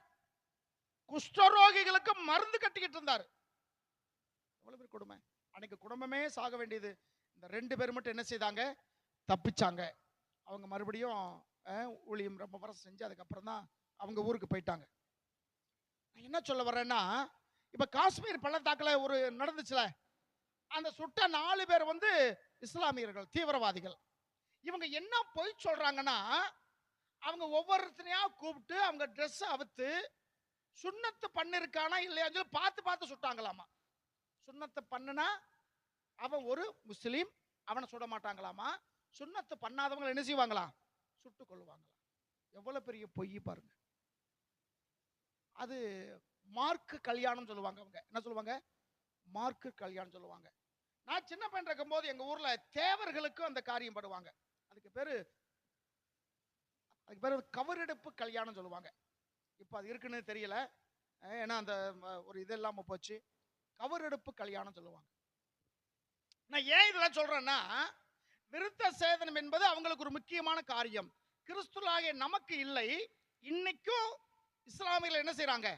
குஷ்டரோகிகளுக்கு மருந்து கட்டிக்கிட்டு இருந்தார். எவ்வளவு பேர் கொடுமை! அன்னைக்கு குடும்பமே சாக வேண்டியது. இந்த 2 பேர் மட்டும் என்ன செய்தாங்க? தப்பிச்சாங்க. அவங்க மறுபடியும் ஊழியம் ரொம்ப வருஷம் செஞ்சு அதுக்கப்புறம் தான் அவங்க ஊருக்கு போயிட்டாங்க. நான் என்ன சொல்ல வர்றேன்னா, இப்ப காஷ்மீர் பள்ளத்தாக்குல ஒரு நடந்துச்சுல, அந்த சுட்ட 4 பேர் வந்து இஸ்லாமியர்கள், தீவிரவாதிகள். இவங்க என்ன பொய் சொல்றாங்கன்னா, அவங்க ஒவ்வொருத்தனையா கூப்பிட்டு அவங்க ட்ரெஸ் அவுத்து சுண்ணத்து பண்ணிருக்கானா இல்லையா சொல்லி பார்த்து பார்த்து சுட்டாங்களாமா. சுண்ணத்து பண்ணுனா அவன் ஒரு முஸ்லீம், அவனை சுட மாட்டாங்களாமா. சுண்ணத்து பண்ணாதவங்க என்ன செய்வாங்களா? சுட்டு கொள்ளுவாங்களா. எவ்வளவு பெரிய பொய் பாருங்க. அது மார்க்கு கல்யாணம் சொல்லுவாங்க. அவங்க என்ன சொல்லுவாங்க? மார்க்கு கல்யாணம் சொல்லுவாங்க. நான் சின்ன பையன் இருக்கும் போது எங்க ஊர்ல தேவர்களுக்கும் அந்த காரியம் படுவாங்க. அதுக்கு பேரு கவரெடுப்பு கல்யாணம் சொல்லுவாங்க. இப்ப அது இருக்குன்னு தெரியல, ஏன்னா அந்த ஒரு இது இல்லாம போச்சு. கவரெடுப்பு கல்யாணம் சொல்லுவாங்க. நான் ஏன் இதெல்லாம் சொல்றேன்னா, விருத்த சேதனம் என்பது அவங்களுக்கு ஒரு முக்கியமான காரியம். கிறிஸ்துவாகிய நமக்கு இல்லை. இன்னைக்கும் இஸ்லாமியர்கள் என்ன செய்யறாங்க?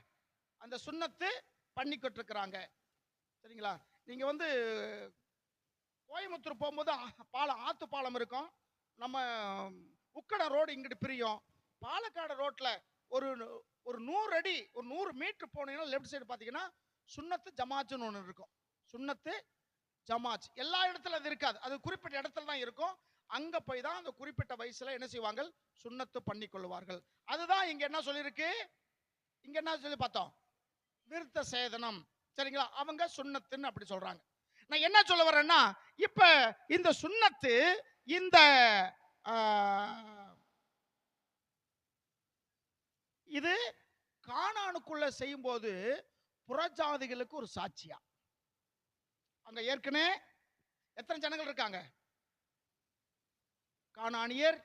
அந்த சுன்னத்து பண்ணிக்கிட்டு இருக்கிறாங்க. சரிங்களா? நீங்க வந்து கோயம்புத்தூர் போகும்போது பாலம், ஆத்து பாலம் இருக்கும். நம்ம உக்கடம் ரோடு இங்கிட்டு பிரியும். பாலக்காடு ரோட்ல ஒரு 100 அடி, ஒரு 100 மீட்டர் போனீங்கன்னா லெஃப்ட் சைடு பாத்தீங்கன்னா சுன்னத்து ஜமாத்துன்னு ஒன்று இருக்கும். சுன்னத்து ஜமாத் எல்லா இடத்துல அது இருக்காது, அது குறிப்பிட்ட இடத்துல தான் இருக்கும். அங்க போய் தான் அந்த குறிப்பிட்ட வயசுல என்ன செய்வாங்க? சுன்னத்து பண்ணி கொள்வார்கள். அதுதான் இங்க என்ன சொல்லியிருக்கு? இங்க என்ன சொல்லி பார்த்தோம்? விருத்த சேதனம். சரிங்களா? அவங்க சுன்னத்துன்னு அப்படி சொல்றாங்க. நான் என்ன சொல்ல வரேன்னா, இப்ப இந்த சுன்னத்து இந்த இது கானானுக்குள்ள செய்யும் போது புறஜாதிகளுக்கு ஒரு சாட்சியா. அங்க ஏற்கனவே எத்தனை ஜனங்கள் இருக்காங்க? கானானியர்,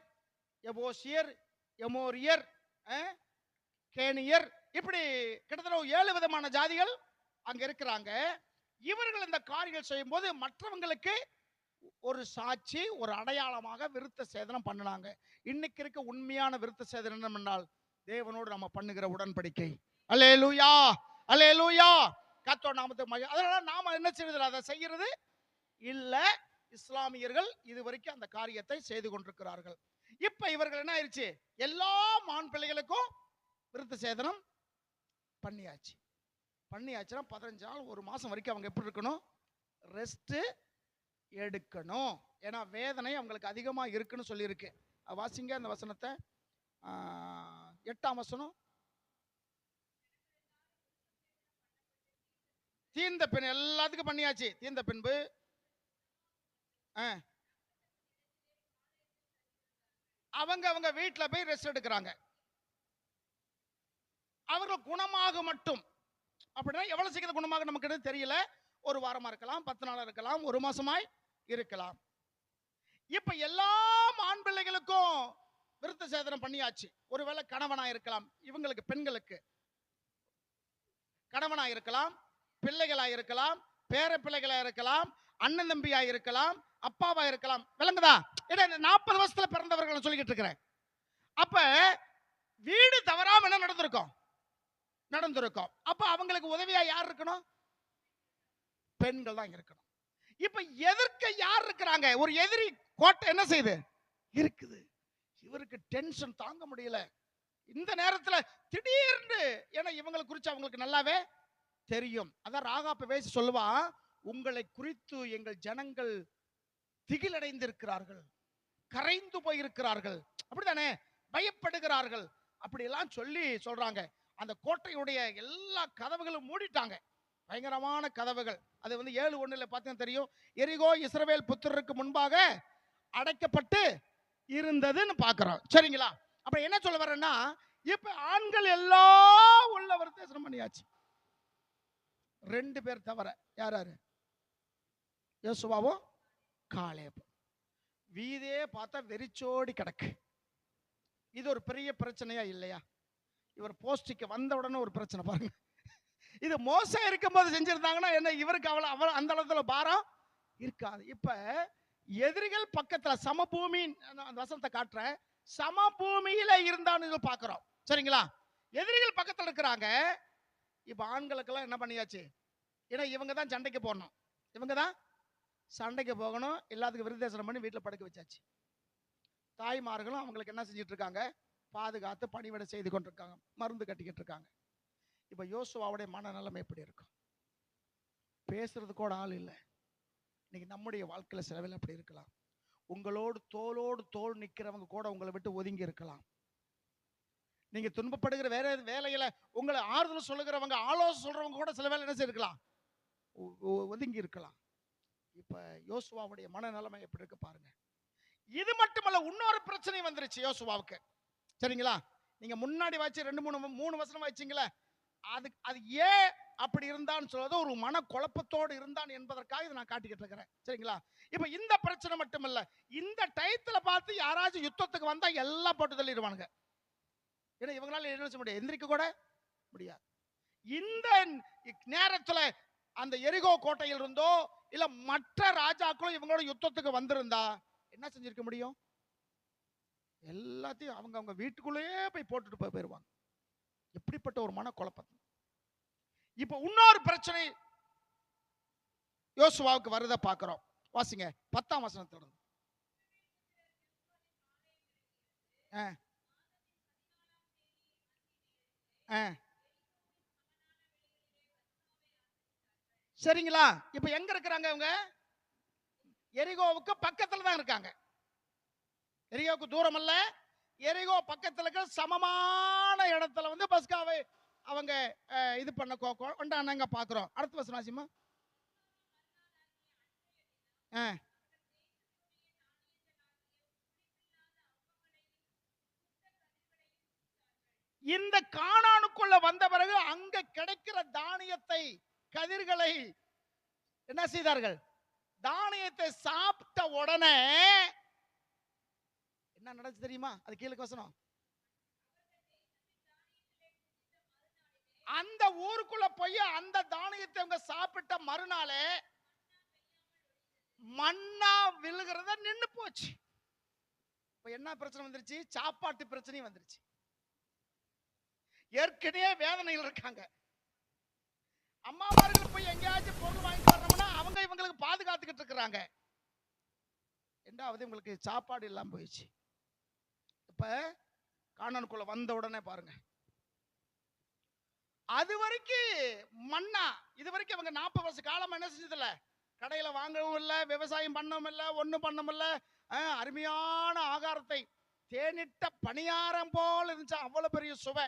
எபோசியர், எமோரியர், கேனியர், இப்படி கிட்டத்தட்ட 7 விதமான ஜாதிகள் அங்க இருக்கிறாங்க. இவர்கள் இந்த காரியங்கள் செய்யும் போது மற்றவங்களுக்கு ஒரு சாட்சி, ஒரு அடையாளமாக விருத்த சேதனம் பண்ணினாங்க. இன்னைக்கு இருக்க உண்மையான விருத்த சேதனம் என்றால் தேவனோடு நம்ம பண்ணுகிற உடன்படிக்கை. அல்லேலூயா, அல்லேலூயா. கர்த்தர் நாமத்துக்கு. அதனால நாம என்ன செய்யறது? அதை செய்யறது இல்ல. இஸ்லாமியர்கள் இதுவரைக்கும் அந்த காரியத்தை செய்து கொண்டிருக்கிறார்கள். இப்ப இவர்கள் என்ன ஆயிடுச்சு? எல்லா ஆண் பிள்ளைகளுக்கும் விருத்த சேதனம் பண்ணியாச்சு. பண்ணியாச்சுன்னா 15 நாள், 1 மாசம் வரைக்கும் அவங்க எப்படி இருக்கணும்? ரெஸ்ட் எடுக்கணும். ஏன்னா வேதனை அவங்களுக்கு அதிகமா இருக்குன்னு சொல்லியிருக்கு. வாசிங்க அந்த வசனத்தை. 8ஆம் வசனம். தீர்ந்த பின் எல்லாத்துக்கும் பண்ணியாச்சு. தீர்ந்த பின்பு அவங்க வீட்டுல போய் ரெஸ்ட் எடுக்கிறாங்க. அவர்கள் குணமாக மட்டும். அப்படின்னா எவ்வளவு சீக்கிரம் குணமாக நமக்கு தெரியல. 1 வாரமா இருக்கலாம், 10 நாளா இருக்கலாம், 1 மாசமாய் இருக்கலாம். இப்ப எல்லா ஆண் பிள்ளைகளுக்கும் விருத்த சேதனம் பண்ணியாச்சு. ஒருவேளை கணவனா இருக்கலாம், இவங்களுக்கு பெண்களுக்கு கணவனா இருக்கலாம், பிள்ளைகளா இருக்கலாம், பேர பிள்ளைகளா இருக்கலாம், அண்ணன் தம்பியா இருக்கலாம், அப்பாவா இருக்கலாம். விளங்குதா? 40 வருஷத்துல பிறந்தவர்கள் சொல்லிக்கிட்டு இருக்கிறேன். அப்ப வீடு தவறாம என்ன நடந்திருக்கும்? நடந்திருக்கும். அப்ப அவங்களுக்கு உதவியா யார் இருக்கணும்? பெண்கள் தான் இருக்கணும். இப்ப எதிர்க்க யார் இருக்கிறாங்க? ஒரு எதிரி கோட்டை என்ன செய்யுது? இருக்குது. இவருக்கு டென்ஷன் தாங்க முடியல. இந்த நேரத்துல திடீர்னு, ஏன்னா இவங்களை குறித்து அவங்களுக்கு நல்லாவே தெரியும். அதான் ராகாப்ப பேசி சொல்லுவா, உங்களை குறித்து எங்கள் ஜனங்கள் திகிலடைந்திருக்கிறார்கள், கரைந்து போயிருக்கிறார்கள், அப்படித்தானே, பயப்படுகிறார்கள், அப்படி எல்லாம் சொல்லி சொல்றாங்க. அந்த கோட்டையுடைய எல்லா கதவுகளும் மூடிட்டாங்க, பயங்கரமான கதவுகள். அது 7:1 பார்த்தீங்கன்னா தெரியும். எரிகோ இஸ்ரவேல் புத்திரருக்கு முன்பாக அடைக்கப்பட்டு இருந்ததுன்னு பார்க்கிறோம். சரிங்களா? அப்ப என்ன சொல்ல வரேன்னா, இப்ப ஆண்கள் எல்லாம் உள்ள விருத்தசனம் பண்ணியாச்சு, 2 பேர் தவிர. யார் யாரு? யோசுவாவும் காலேபும். வீதே பார்த்தா வெறிச்சோடி கிடக்கு. இது ஒரு பெரிய பிரச்சனையா இல்லையா? இவர் போஸ்டிக்கு வந்த உடனே ஒரு பிரச்சனை பாருங்க. இது மோசே இருக்கும்போது செஞ்சிருந்தாங்கன்னா என்ன, இவருக்கு அவள் அந்த அளவுல பாரம் இருக்காது. இப்ப எதிரிகள் பக்கத்துல சமபூமி, அந்த வசனத்தை காட்டுறேன், சமபூமியில இருந்தான்னு பாக்குறோம். சரிங்களா? எதிரிகள் பக்கத்துல இருக்கிறாங்க. இப்ப ஆண்களுக்கெல்லாம் என்ன பண்ணியாச்சு? ஏன்னா இவங்க தான் சண்டைக்கு போகணும், இவங்க தான் சண்டைக்கு போகணும், எல்லாத்துக்கும் விருத்தசனம் பண்ணி வீட்டில் படுக்க வச்சாச்சு. தாய்மார்களும் அவங்களுக்கு என்ன செஞ்சுட்டு இருக்காங்க? பாதுகாத்து பணிவிடை செய்து கொண்டிருக்காங்க, மருந்து கட்டிக்கிட்டு இருக்காங்க. இப்ப யோசுவாவுடைய மனநலம் எப்படி இருக்கும்? பேசுறது கூட ஆள் இல்லை. இன்னைக்கு நம்முடைய வாழ்க்கையில சிலவில் அப்படி இருக்கலாம். உங்களோடு தோளோடு தோள் நிற்கிறவங்க கூட உங்களை விட்டு ஒதுங்கி இருக்கலாம். நீங்க துன்பப்படுகிற வேற வேலையில உங்களை ஆறுதல் சொல்லுகிறவங்க, ஆலோசனை சொல்றவங்க கூட சில வேலை என்ன செய்யலாம், ஒதுங்கி இருக்கலாம். இப்ப யோசுவாவுடைய மனநிலைமை எப்படி இருக்கு பாருங்க. இது மட்டுமல்ல, இன்னொரு பிரச்சனை வந்துருச்சு யோசுவாவுக்கு. சரிங்களா? நீங்க முன்னாடி வச்சு 2-3 வசனம் வச்சீங்களே, அது ஏன் அப்படி இருந்தான்னு சொல்றது, ஒரு மன குழப்பத்தோடு இருந்தான் என்பதற்காக இதை நான் காட்டிக்கிட்டு இருக்கிறேன். சரிங்களா? இப்ப இந்த பிரச்சனை மட்டுமல்ல, இந்த டயத்துல பார்த்து யாராச்சும் யுத்தத்துக்கு வந்தா எல்லாம் போட்டு தள்ளிடுவானுங்க. ஏன்னா இவங்களால என்ன செய்ய முடியாது, எந்திரிக்க கூட முடியாது. இந்த நேரத்துல அந்த எரிகோ கோட்டையில் இருந்தோ இல்ல மற்ற ராஜாக்களும் இவங்களோட யுத்தத்துக்கு வந்திருந்தா என்ன செஞ்சிருக்க முடியும்? எல்லாத்தையும் அவங்க வீட்டுக்குள்ளேயே போய் போட்டுட்டு போயிருவாங்க. எப்படிப்பட்ட ஒரு மன குழப்பம். இப்ப இன்னொரு பிரச்சனை யோசுவாவுக்கு வருத பார்க்கிறோம். வாசிங்க 10ஆம் வசனத்துல இருந்து. சரிங்களா? இப்ப எங்க இருக்கிறாங்க அவங்க? எரிகோவுக்கு பக்கத்துல தான் இருக்காங்க. எரிகோவுக்கு தூரம் அல்ல, எரிகோ பக்கத்துல இருக்க சமமான இடத்துல பஸ்காவை அவங்க இது பண்ண கொண்டாங்க பாக்குறோம். அடுத்த வசனம் வாசிமா. இந்த கானானுக்குள்ள வந்த பிறகு அங்க கிடைக்கிற தானியத்தை, கதிர்களை என்ன செய்தார்கள்? தானியத்தை சாப்பிட்ட உடனே என்ன நடந்துச்சு தெரியுமா? அது கீழே வசனம். அந்த ஊருக்குள்ள போய் அந்த தானியத்தை அவங்க சாப்பிட்ட மறுநாளே மண்ணா விழுகிறத நின்னு போச்சு. இப்ப என்ன பிரச்சனை வந்துருச்சு? சாப்பாட்டு பிரச்சனையும் வந்துருச்சு. ஏற்கனவே வேதனையில் இருக்காங்க. அம்மாமார்கள் போய் எங்கேயாச்சும் பொருள் வாங்கிட்டு வரணும்னா அவங்க இவங்களுக்கு பாதுகாத்துக்கிட்டு இருக்கிறாங்க. ரெண்டாவது இவங்களுக்கு சாப்பாடு இல்லாம போயிடுச்சு. இப்ப கானானுக்குள்ள வந்த உடனே பாருங்க, அது வரைக்கும் மண்ணா, இது வரைக்கும் அவங்க 40 வருஷ காலம் என்ன செஞ்சதில்ல, கடையில வாங்கவும் இல்லை, விவசாயம் பண்ணவும் இல்லை, ஒன்றும் பண்ணவும் இல்லை. அருமையான ஆகாரத்தை தேனிட்ட பணியாரம் போல இருந்துச்சு, அவ்வளவு பெரிய சுவை.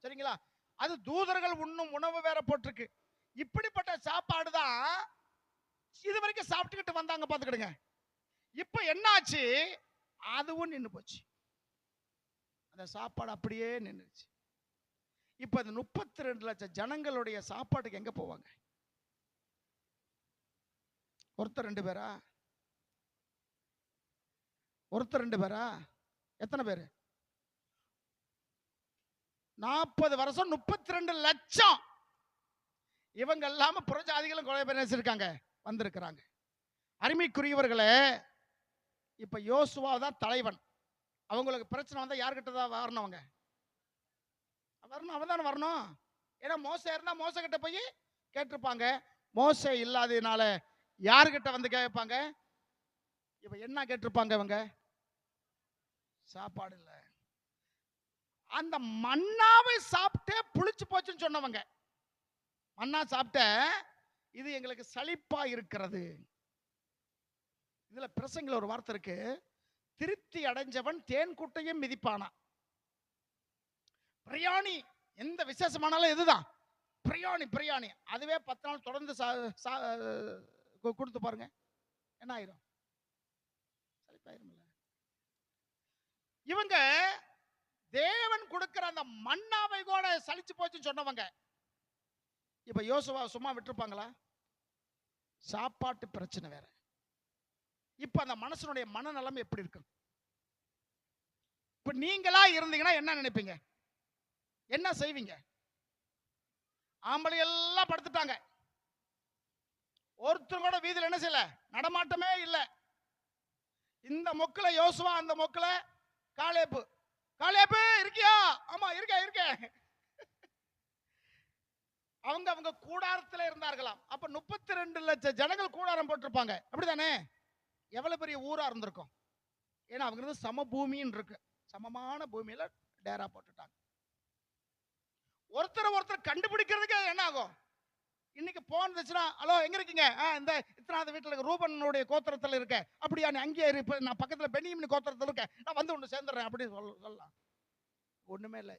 சரிங்களா? அது தூதர்கள் உண்ணும் உணவு வேற போட்டிருக்கு. இப்படிப்பட்ட சாப்பாடு தான் இது வரைக்கும் சாப்பிட்டுக்கிட்டு வந்தாங்க. பார்த்துக்கிடுங்க. இப்ப என்னாச்சு? அதுவும் நின்று போச்சு. அந்த சாப்பாடு அப்படியே நின்றுச்சு. இப்ப அந்த 32 லட்சம் ஜனங்களுடைய சாப்பாட்டுக்கு எங்க போவாங்க? ஒருத்தர் 2 பேரா? ஒருத்தர் 2 பேரா? எத்தனை பேரு? 40 வருஷம் 32 லட்சம். இவங்க இல்லாம புறஜாதிகளும் கொலை பண்ணிருக்காங்க, வந்திருக்கிறாங்க. அருமைக்குரியவர்களே, இப்ப யோசுவா தான் தலைவன். அவங்களுக்கு பிரச்சனை வந்தா யார்கிட்ட தான் வரணும்? அவங்க வரணும், அவன் தானே வரணும். ஏன்னா மோசே இருந்தா மோசே கிட்ட போய் கேட்டிருப்பாங்க. மோசே இல்லாததுனால யாருகிட்ட வந்து கேட்பாங்க? இப்ப என்ன கேட்டிருப்பாங்க இவங்க? சாப்பாடு இல்லை. அந்த மன்னாவை சாப்பிட்டே புளிச்சு போச்சுன்னு சொன்னவங்க, மன்னா சாப்பிட்ட இது எங்களுக்கு சலிப்பா இருக்கிறது. இதுல பிரசங்கில ஒரு வார்த்தை இருக்கு, திருப்தி அடைஞ்சவன் தேன் கூட்டையும் மிதிப்பானா. பிரயாணி எந்த விசேஷமானாலும் இதுதான் பிரியாணி பிரியாணி. அதுவே 10 நாள் தொடர்ந்து கொடுத்து பாருங்க, என்ன ஆயிரும்? இவங்க தேவன் கொடுக்கிற அந்த மன்னாவை கூட சலிச்சு போச்சுன்னு சொன்னவங்க இப்ப யோசுவா சும்மா விட்டுருப்பாங்களா? சாப்பாட்டு பிரச்சனை வேற. இப்ப அந்த மனுஷனுடைய மனநலம் எப்படி இருக்கு? இப்ப நீங்களா இருந்தீங்கன்னா என்ன நினைப்பீங்க? என்ன செய்வீங்க? ஆம்பளை எல்லாம் படுத்துட்டாங்க, ஒருத்தர் கூட வீதியில் என்ன செய்யல, நடமாட்டமே இல்லை. இந்த மொக்குல யோசுவா, அந்த மொக்குல காலேப்பு. காலேப்பு இருக்கியா? ஆமா இருக்க இருக்க. அவங்க கூடாரத்தில் இருந்தார்களாம். அப்ப 32 லட்சம் ஜனங்கள் கூடாரம் போட்டிருப்பாங்க, அப்படிதானே? எவ்வளவு பெரிய ஊரா இருந்திருக்கும். ஏன்னா அவங்க இருந்து சமபூமின்னு இருக்கு, சமமான பூமியில டேரா போட்டுட்டாங்க. ஒருத்தர் கண்டுபிடிக்கிறதுக்கு என்ன ஆகும்? இன்னைக்கு போனதுச்சுன்னா, ஹலோ எங்க இருக்கீங்க? இந்த இத்தனாவது வீட்டில் ரூபனுடைய கோத்திரத்தில் இருக்க. அப்படியா? நீ அங்கேயே இருப்ப, நான் பக்கத்தில் பெனியமின் கோத்திரத்தில் இருக்கேன், நான் வந்து ஒன்று சேர்ந்துடுறேன் அப்படின்னு சொல்லலாம். ஒண்ணுமே இல்லை.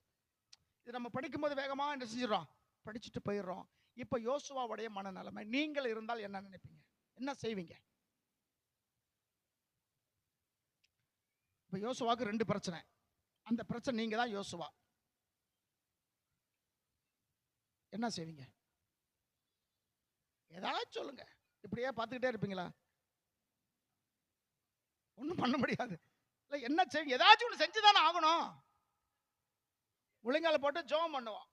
இது நம்ம படிக்கும்போது வேகமா என்ன செஞ்சிடறோம், படிச்சுட்டு போயிடுறோம். இப்ப யோசுவாவுடைய மனநிலைமை நீங்கள் இருந்தால் என்ன நினைப்பீங்க? என்ன செய்வீங்க? இப்ப யோசுவாவுக்கு 2 பிரச்சனை. அந்த பிரச்சனை நீங்க தான் யோசுவா. என்ன செய்வீங்க? ஏதாச்சும் சொல்லுங்க. இப்படியே பார்த்துக்கிட்டே இருப்பீங்களா? ஒன்றும் பண்ண முடியாது. இல்லை, என்ன செய்வீங்க? ஏதாச்சும் ஒன்று செஞ்சுதானே ஆகணும். முழங்கால போட்டு ஜெபம் பண்ணுவோம்.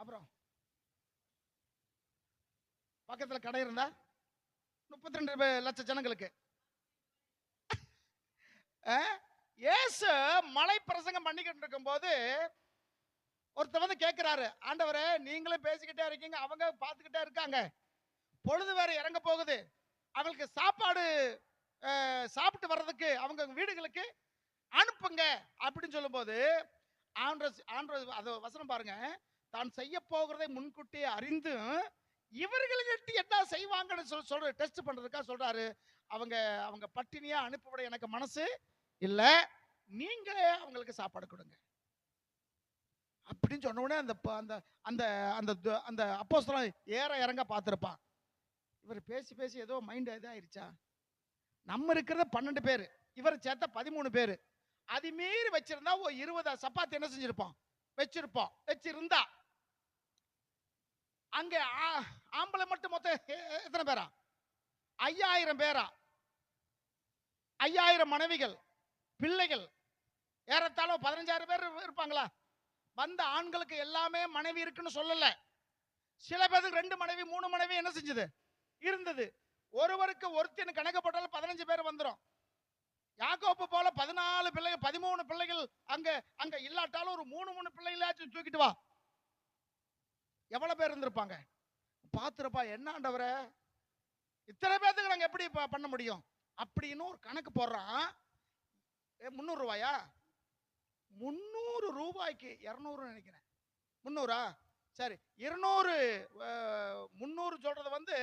அப்புறம் பக்கத்தில் கடை இருந்தா 32 லட்சம் ஜனங்களுக்கு இயேசு மலை பிரசங்கம் பண்ணிக்கிட்டு இருக்கும் போது ஒருத்தர் வந்து கேட்கிறாரு, ஆண்டவரே நீங்களும் பேசிக்கிட்டே இருக்கீங்க, அவங்க பார்த்துக்கிட்டே இருக்காங்க, பொழுது வேற இறங்க போகுது, அவங்களுக்கு சாப்பாடு சாப்பிட்டு வர்றதுக்கு அவங்க வீடுகளுக்கு அனுப்புங்க அப்படின்னு சொல்லும் போது ஆண்டவர் அது வசனம் பாருங்க, தான் செய்ய போகிறதை முன்கூட்டியே அறிந்து இவர்களுக்கு என்ன செய்வாங்கன்னு சொல்ற டெஸ்ட் பண்றதுக்காக சொல்றாரு, அவங்க பட்டினியா அனுப்பவிட எனக்கு மனசு இல்ல, நீங்களே அவங்களுக்கு சாப்பாடு கொடுங்க அப்படின்னு சொன்ன உடனே அந்த அப்போஸ்தலன் ஏற இறங்க பார்த்திருப்பான். இவர் பேசி பேசி ஏதோ மைண்ட் இதாயிருச்சா, நம்ம இருக்கிறத 12 பேர், இவர் சேர்த்த 13 பேர், அது மீறி வச்சிருந்தா 20 சப்பாத்தி என்ன செஞ்சிருப்போம், வச்சிருந்தா அங்க ஆம்பளை மட்டும் மொத்தம் எத்தனை பேரா? 5000 பேரா? 5000 மனைவிகள், பிள்ளைகள், ஏறத்தாழ 15000 பேர் இருப்பாங்களா? வந்த ஆண்களுக்கு எல்லாமே மனைவி இருக்குன்னு சொல்லல, சில பேருக்கு 2 மனைவி 3 மனைவி என்ன செஞ்சது இருந்தது. ஒருவருக்கு ஒருத்தன் கணக்கு போட்டாலும் 15 பேர் வந்துடும். யாக்கோப்பு போல 14 பிள்ளைகள் 13 பிள்ளைகள் அங்க இல்லாட்டாலும் ஒரு 3 பிள்ளைகளாச்சும் தூக்கிட்டு வா, எவ்வளவு பேர் இருந்திருப்பாங்க பாத்துறப்பா. என்ன ஆண்டவரே, இத்தனை பேருக்கு நாங்க எப்படி பண்ண முடியும் அப்படின்னு ஒரு கணக்கு போடுறான். 300 ரூபாயா? 300 ரூபாய்க்கு 200 நினைக்கிறேன். 300ஆ? சரி, 200 300 சொல்றது வந்து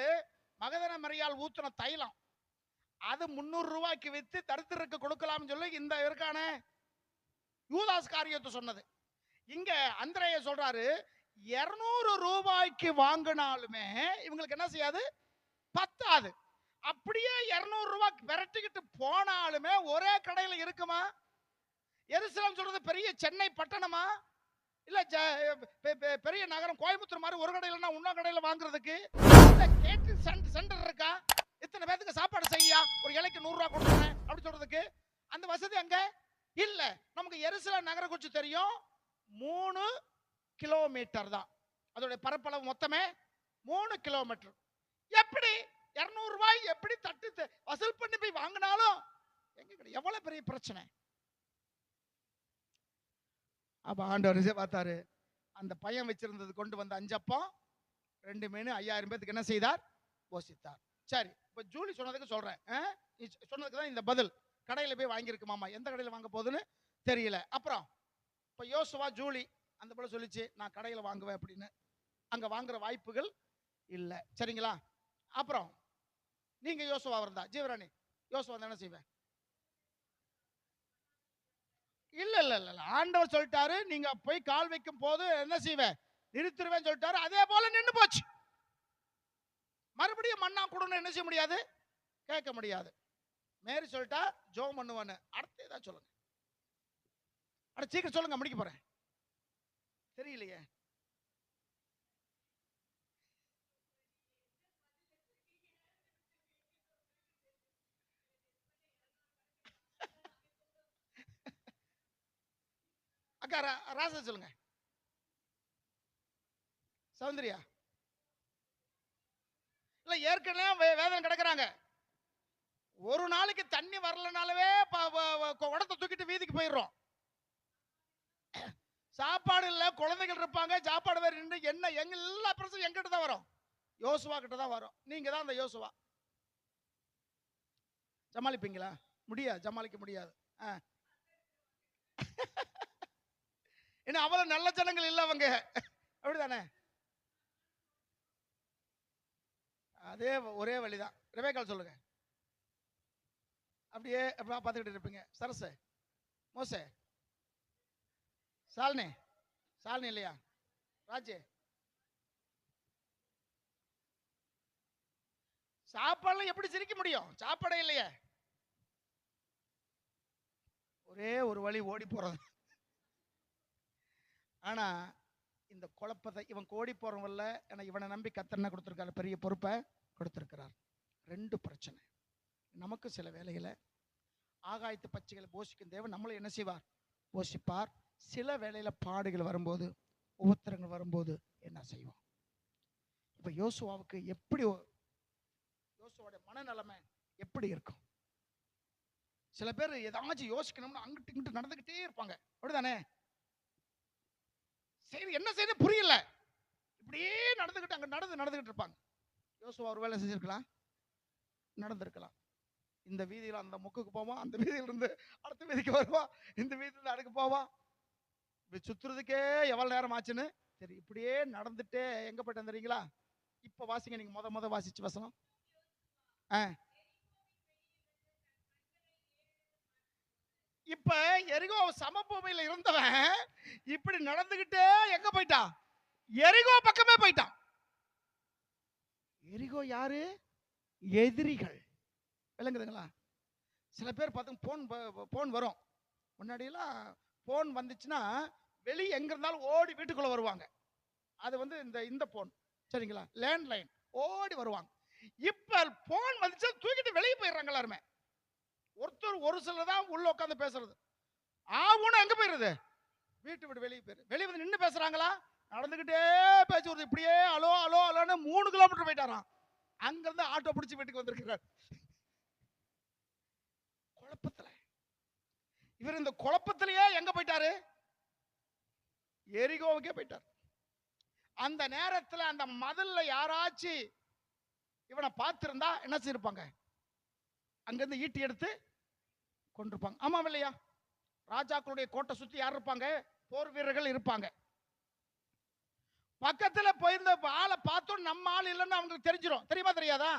மகதன மரியாள் ஊத்துன தைலம், அது 300 ரூபாய்க்கு வித்து தரித்திரருக்கு கொடுக்கலாம்னு சொல்லி இந்த இருக்கான யூதாஸ் காரியத்தை சொன்னது. இங்க அந்திரேய சொல்றாரு, 200 ரூபாய்க்கு வாங்கினாலுமே இவங்களுக்கு என்ன செய்யாது, பத்தாது. அப்படியே 200 ரூபாய்க்கு விரட்டிக்கிட்டு போனாலுமே ஒரே கடையில் இருக்குமா? எருசலேம் சொல்றது பெரிய சென்னை பட்டணமா, இல்ல பெரிய நகரம் கோயம்புத்தூர் மாதிரி ஒரு கடையிலன்னா இன்னொரு கடையில வாங்குறதுக்கு கேட்டரிங் சென்டர் இருக்கா? இத்தனை பேருக்கு சாப்பாடு செய்யா, ஒரு இலைக்கு 100 ரூபாய் கொடுக்குறேன் அப்படி சொல்றதுக்கு அந்த வசதி அங்க இல்ல. நமக்கு எருசலேம் நகரம் கொஞ்சம் தெரியும், 3 கிலோமீட்டர் தான் அதோட பரப்பளவு, மொத்தமே 3 கிலோமீட்டர். எப்படி 200 ரூபாய் எப்படி தட்டு வசூல் பண்ணி போய் வாங்கினாலும் எவ்வளவு பெரிய பிரச்சனை. அப்ப ஆண்டவர் பார்த்தாரு, அந்த பையன் வச்சிருந்தது கொண்டு வந்த 5 அப்பம் 2 மீன் 5000 பேருக்கு என்ன செய்தார், போஷித்தார். சரி, இப்ப ஜூலி சொன்னதுக்கு சொல்றேன், சொன்னதுக்கு தான் இந்த பதில். கடையில போய் வாங்கியிருக்கு மாமா, எந்த கடையில வாங்க போகுதுன்னு தெரியல. அப்புறம் இப்ப யோசுவா ஜூலி அந்த போல சொல்லிச்சு, நான் கடையில வாங்குவேன் அப்படின்னு. அங்க வாங்குற வாய்ப்புகள் இல்ல, சரிங்களா? அப்புறம் நீங்க யோசுவா இருந்தா, ஜீவராணி யோசுவா என்ன செய்வேன்? இல்ல இல்ல இல்ல, ஆண்டவர் சொல்லிட்டாரு, நீங்க போய் கால் வைக்கும் போது என்ன செய்வேன், நிறுத்திடுவேன் சொல்லிட்டாரு. அதே போல நின்னு போச்சு. மறுபடியும் மண்ணா கொடுன்னு என்ன செய்ய முடியாது, கேட்க முடியாது. மேரி சொல்லிட்டா ஜோம் பண்ணுவான்னு. அடுத்து ஏதாவது சொல்லுங்க. அட சீக்கிரம் சொல்லுங்க, முடிக்க போறேன். தெரியலையே. அக்கா ராசா சொல்லுங்க. சௌந்தர்யா இல்ல, ஏற்கனவே வேதனை கிடக்குறாங்க. ஒரு நாளைக்கு தண்ணி வரலனாலவே உடத்தை தூக்கிட்டு வீதிக்கு போயிடுறோம். சாப்பாடு இல்ல, குழந்தைகள் இருப்பாங்க, சாப்பாடு வேற நின்று என்ன எங்க எல்லா பிரச்சனையும் எங்கிட்ட தான் வரும், யோசுவா கிட்ட தான் வரும். நீங்க தான் அந்த யோசுவா. சமாளிப்பீங்களா? முடியாது, சமாளிக்க முடியாது. ஏன்னா அவ்வளவு நல்ல ஜனங்கள் இல்ல அவங்க, அப்படிதானே? அதே ஒரே வழிதான். ரெபேக்காள் சொல்லுங்க. அப்படியே பார்த்துக்கிட்டு இருப்பீங்க. சரசு, மோசே, சால்னி, சால்னி இல்லையா, ராஜே, சாப்பாடுல எப்படி சிரிக்க முடியும்? சாப்பாடே இல்லையே. ஒரே ஒரு வழி, ஓடி போறது. ஆனா இந்த குழப்பத்தை இவன் கோடி போறவல்ல, ஏன்னா இவனை நம்பி கர்த்தர் என்ன கொடுத்திருக்காரு, பெரிய பொறுப்பை கொடுத்திருக்கிறார். ரெண்டு பிரச்சனை. நமக்கு சில வேலைகளை ஆகாயத்து பச்சைகளை போஷிக்கும் தேவன் நம்மளும் என்ன செய்வார், போஷிப்பார். சில வேளையில பாடுகள் வரும்போது, உபத்திரங்கள் வரும்போது என்ன செய்வோம்? இப்ப யோசுவாவுக்கு எப்படி, யோசுவோட மனநிலைமை எப்படி இருக்கும்? சில பேர் ஏதாச்சும் யோசிக்கணும்னு அங்கிட்டு இங்கிட்டு நடந்துகிட்டே இருப்பாங்க, அப்படிதானே? சரி, என்ன செய்ய புரியல, இப்படியே நடந்துகிட்டு அங்க நடந்துகிட்டு இருப்பாங்க. யோசுவா ஒரு வேலை செஞ்சிருக்கலாம், நடந்திருக்கலாம். இந்த வீதியில அந்த முக்குக்கு போவான், அந்த வீதியில இருந்து அடுத்த வீதிக்கு வருவான், இந்த வீதியில அடுக்கு போவான். இப்படி சுத்துறதுக்கே எவ்வளவு நேரம் ஆச்சுன்னு சரி, இப்படியே நடந்துட்டே எங்க போயிட்டு தெரியுங்களா? இப்ப வாசிங்க, நீங்க முத வாசிச்சு வசனம். இப்ப எரிகோ சமபூமியில இருந்தவன் இப்படி நடந்துகிட்டே எங்க போயிட்டான், எரிகோ பக்கமே போயிட்டான். எரிகோ யாரு? எதிரிகள். விளங்குதுங்களா? சில பேர் பார்த்து போன் வரும். முன்னாடியெல்லாம் போன் வந்துச்சுன்னா வெளியே எங்க இருந்தாலும் ஓடி வீட்டுக்குள்ள வருவாங்க. அது வந்து இந்த போன், சரிங்களா, லேண்ட்லைன், ஓடி வருவாங்க. இப்ப போன் வந்துச்சு தூக்கிட்டு வெளியே போயிடுறாங்க எல்லாருமே. ஒருத்தர் ஒரு சிலர் தான் உள்ள உட்காந்து பேசுறது. ஆவுன்னு எங்க போயிருது, வீட்டு விட்டு வெளியே போயிரு. வெளியே வந்து நின்று பேசுறாங்களா, நடந்துகிட்டே பேசி வருது. இப்படியே அலோ அலோ அலோன்னு 3 கிலோமீட்டர் போயிட்டாராம். அங்க இருந்து ஆட்டோ பிடிச்சி வீட்டுக்கு வந்திருக்கிறார். குழப்பத்துல இவர் இந்த குழப்பத்திலேயே எங்க போயிட்டாரு, எரிகோவுக்கே போயிட்டார். அந்த நேரத்தில் அந்த மதில்ல யாராச்சும் இவனை பார்த்திருந்தா என்ன செய்யிருப்பாங்க, அங்கிருந்து ஈட்டி எடுத்து கொண்டிருப்பாங்க. ஆமா இல்லையா? ராஜாக்களுடைய கோட்டை சுத்தி யார் இருப்பாங்க, போர் வீரர்கள் இருப்பாங்க. பக்கத்துல போயிருந்த ஆளை பார்த்தோம், நம்ம ஆள் இல்லைன்னு அவங்களுக்கு தெரிஞ்சிடும். தெரியுமா தெரியாதா?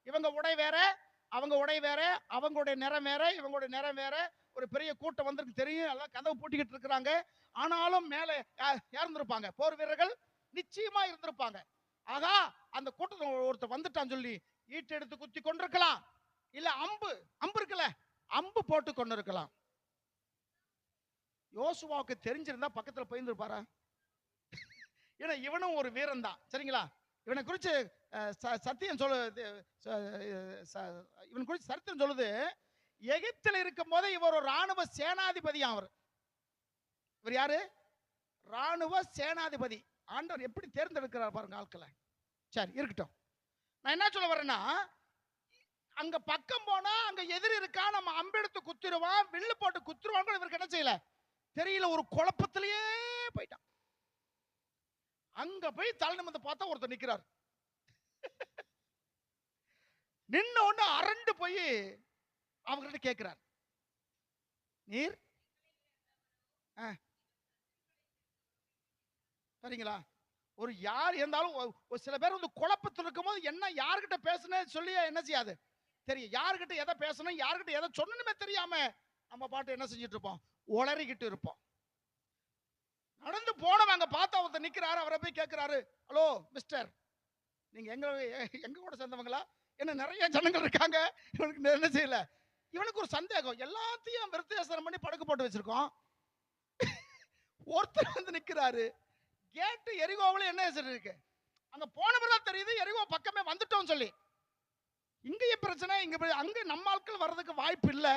இவங்க உடை வேற, அவங்க உடை வேற, அவங்களுடைய நிறம் வேற, இவங்களுடைய நிறம் வேற. ஒரு பெரிய கூட்டம் வந்திருக்கு தெரியும், எல்லாம் கதவு பூட்டிக்கிட்டு இருக்கிறாங்க. ஆனாலும் மேலே இறந்திருப்பாங்க, போர் வீரர்கள் நிச்சயமா இருந்திருப்பாங்க. ஆகா, அந்த கூட்டத்தில் ஒருத்தர் வந்துட்டான்னு சொல்லி ஈட்டு எடுத்து குத்தி கொண்டிருக்கலாம், இல்ல அம்பு இருக்குல்ல, அம்பு போட்டு கொண்டு இருக்கலாம். யோசுவாவுக்கு தெரிஞ்சிருந்தா பக்கத்துல போயிருந்திருப்பாரா? ஏன்னா இவனும் ஒரு வீரன் தான், சரிங்களா? இவனை குறிச்சு சத்தியம் சொல்லுது, இவன் குறிச்சு சரித்திரம் சொல்லுது, எகிப்தில் இருக்கும் போதே இவர் ஒரு ராணுவ சேனாதிபதி. இவர் யாரு? ராணுவ சேனாதிபதி. ஆண்டவர் எப்படி தேர்ந்தெடுக்கிறார் பாருங்க ஆட்களை. சரி, இருக்கட்டும். நான் என்ன சொல்ல வரேன்னா, அங்க பக்கம் போனா அங்க எதிரி இருக்கா, நம்ம அம்பெடுத்து குத்திடுவான், வில்லு போட்டு குத்துருவான். இவருக்கு என்ன செய்யல தெரியல, ஒரு குழப்பத்திலேயே போயிட்டான். அங்க போய் தலை நிமிர்ந்து பார்த்தா ஒருத்தர் நிக்கிறார். நின்ன ஒண்ணு அரண்டு போய் அவங்ககிட்ட கேட்கிறார், நீர் சரிங்களா? ஒரு யார் இருந்தாலும் சில பேர் வந்து குழப்பத்தில் இருக்கும் போது என்ன யாருக்கிட்ட பேசணும் சொல்லி என்ன செய்யாது தெரியும். யாருக்கிட்ட எதை பேசணும், யாருக்கிட்ட எதை சொல்லணுமே தெரியாம நம்ம பாட்டு என்ன செஞ்சுட்டு இருப்போம், உளறிக்கிட்டு இருப்போம். நடந்து போனவங்க பார்த்தா ஒருத்தர் நிக்கிறாரு, அவரை போய் கேட்கிறாரு, ஹலோ மிஸ்டர், நீங்க எங்க கூட சேர்ந்தவங்களா? என்ன நிறைய ஜனங்கள் இருக்காங்க, இவனுக்கு என்ன செய்யல. இவனுக்கு ஒரு சந்தேகம், எல்லாத்தையும் விருத்தாசனம் பண்ணி படுக்க போட்டு வச்சிருக்கோம். ஒருத்தர் வந்து நிக்கிறாரு, கேட்டு எரிகோவில் என்ன இருக்கு, அங்க போன பிறகு தெரியுது எரிகோ பக்கமே வந்துட்டோம் சொல்லி. இங்கேயும் பிரச்சனை, அங்க நம்ம ஆட்கள் வர்றதுக்கு வாய்ப்பு இல்லை,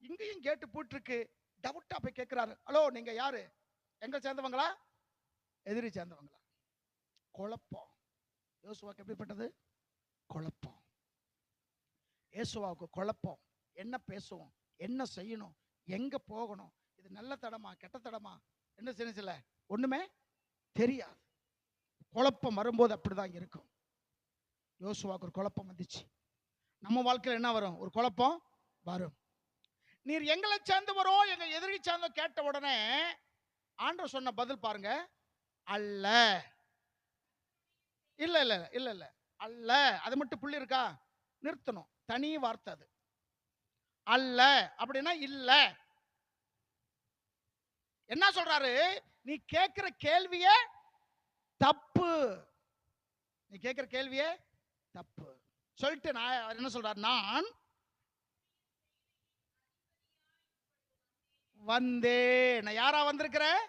இங்கேயும் கேட்டு போட்டு இருக்கு. டவுட்டா போய் கேட்கிறாரு, ஹலோ நீங்க யாரு, எங்க சேர்ந்தவங்களா எதிரி சேர்ந்தவங்களா? குழப்பம். யோசுவாவுக்கு எப்படிப்பட்டது? குழப்பம். யோசுவாவுக்கு குழப்பம். என்ன பேசுவோம், என்ன செய்யணும், எங்க போகணும், இது நல்ல தடமா கெட்ட தடமா, என்ன செய்யல ஒண்ணுமே தெரியாது. குழப்பம் வரும்போது அப்படிதான் இருக்கும். யோசுவாவுக்கு ஒரு குழப்பம் வந்துச்சு. நம்ம வாழ்க்கையில் என்ன வரும்? ஒரு குழப்பம் வரும். நீர் எங்களை சேர்ந்தவரோ எங்க எதிரி சேர்ந்தோ கேட்ட உடனே ஆண்டவர் சொன்ன பதில் பாருங்க, அல்ல. இல்ல இல்ல இல்ல இல்ல அல்ல. அது மட்டும் புள்ளி இருக்கா, நிறுத்தணும். தனி வார்த்தை அது. அல்ல அப்படின்னா இல்ல. என்ன சொல்றாரு? நீ கேட்கிற கேள்வியே தப்பு. நீ கேட்கிற கேள்வியே தப்பு சொல்லிட்டு நான் என்ன சொல்றாரு, நான் வந்தேன். நான் யாரா வந்திருக்கிறேன்?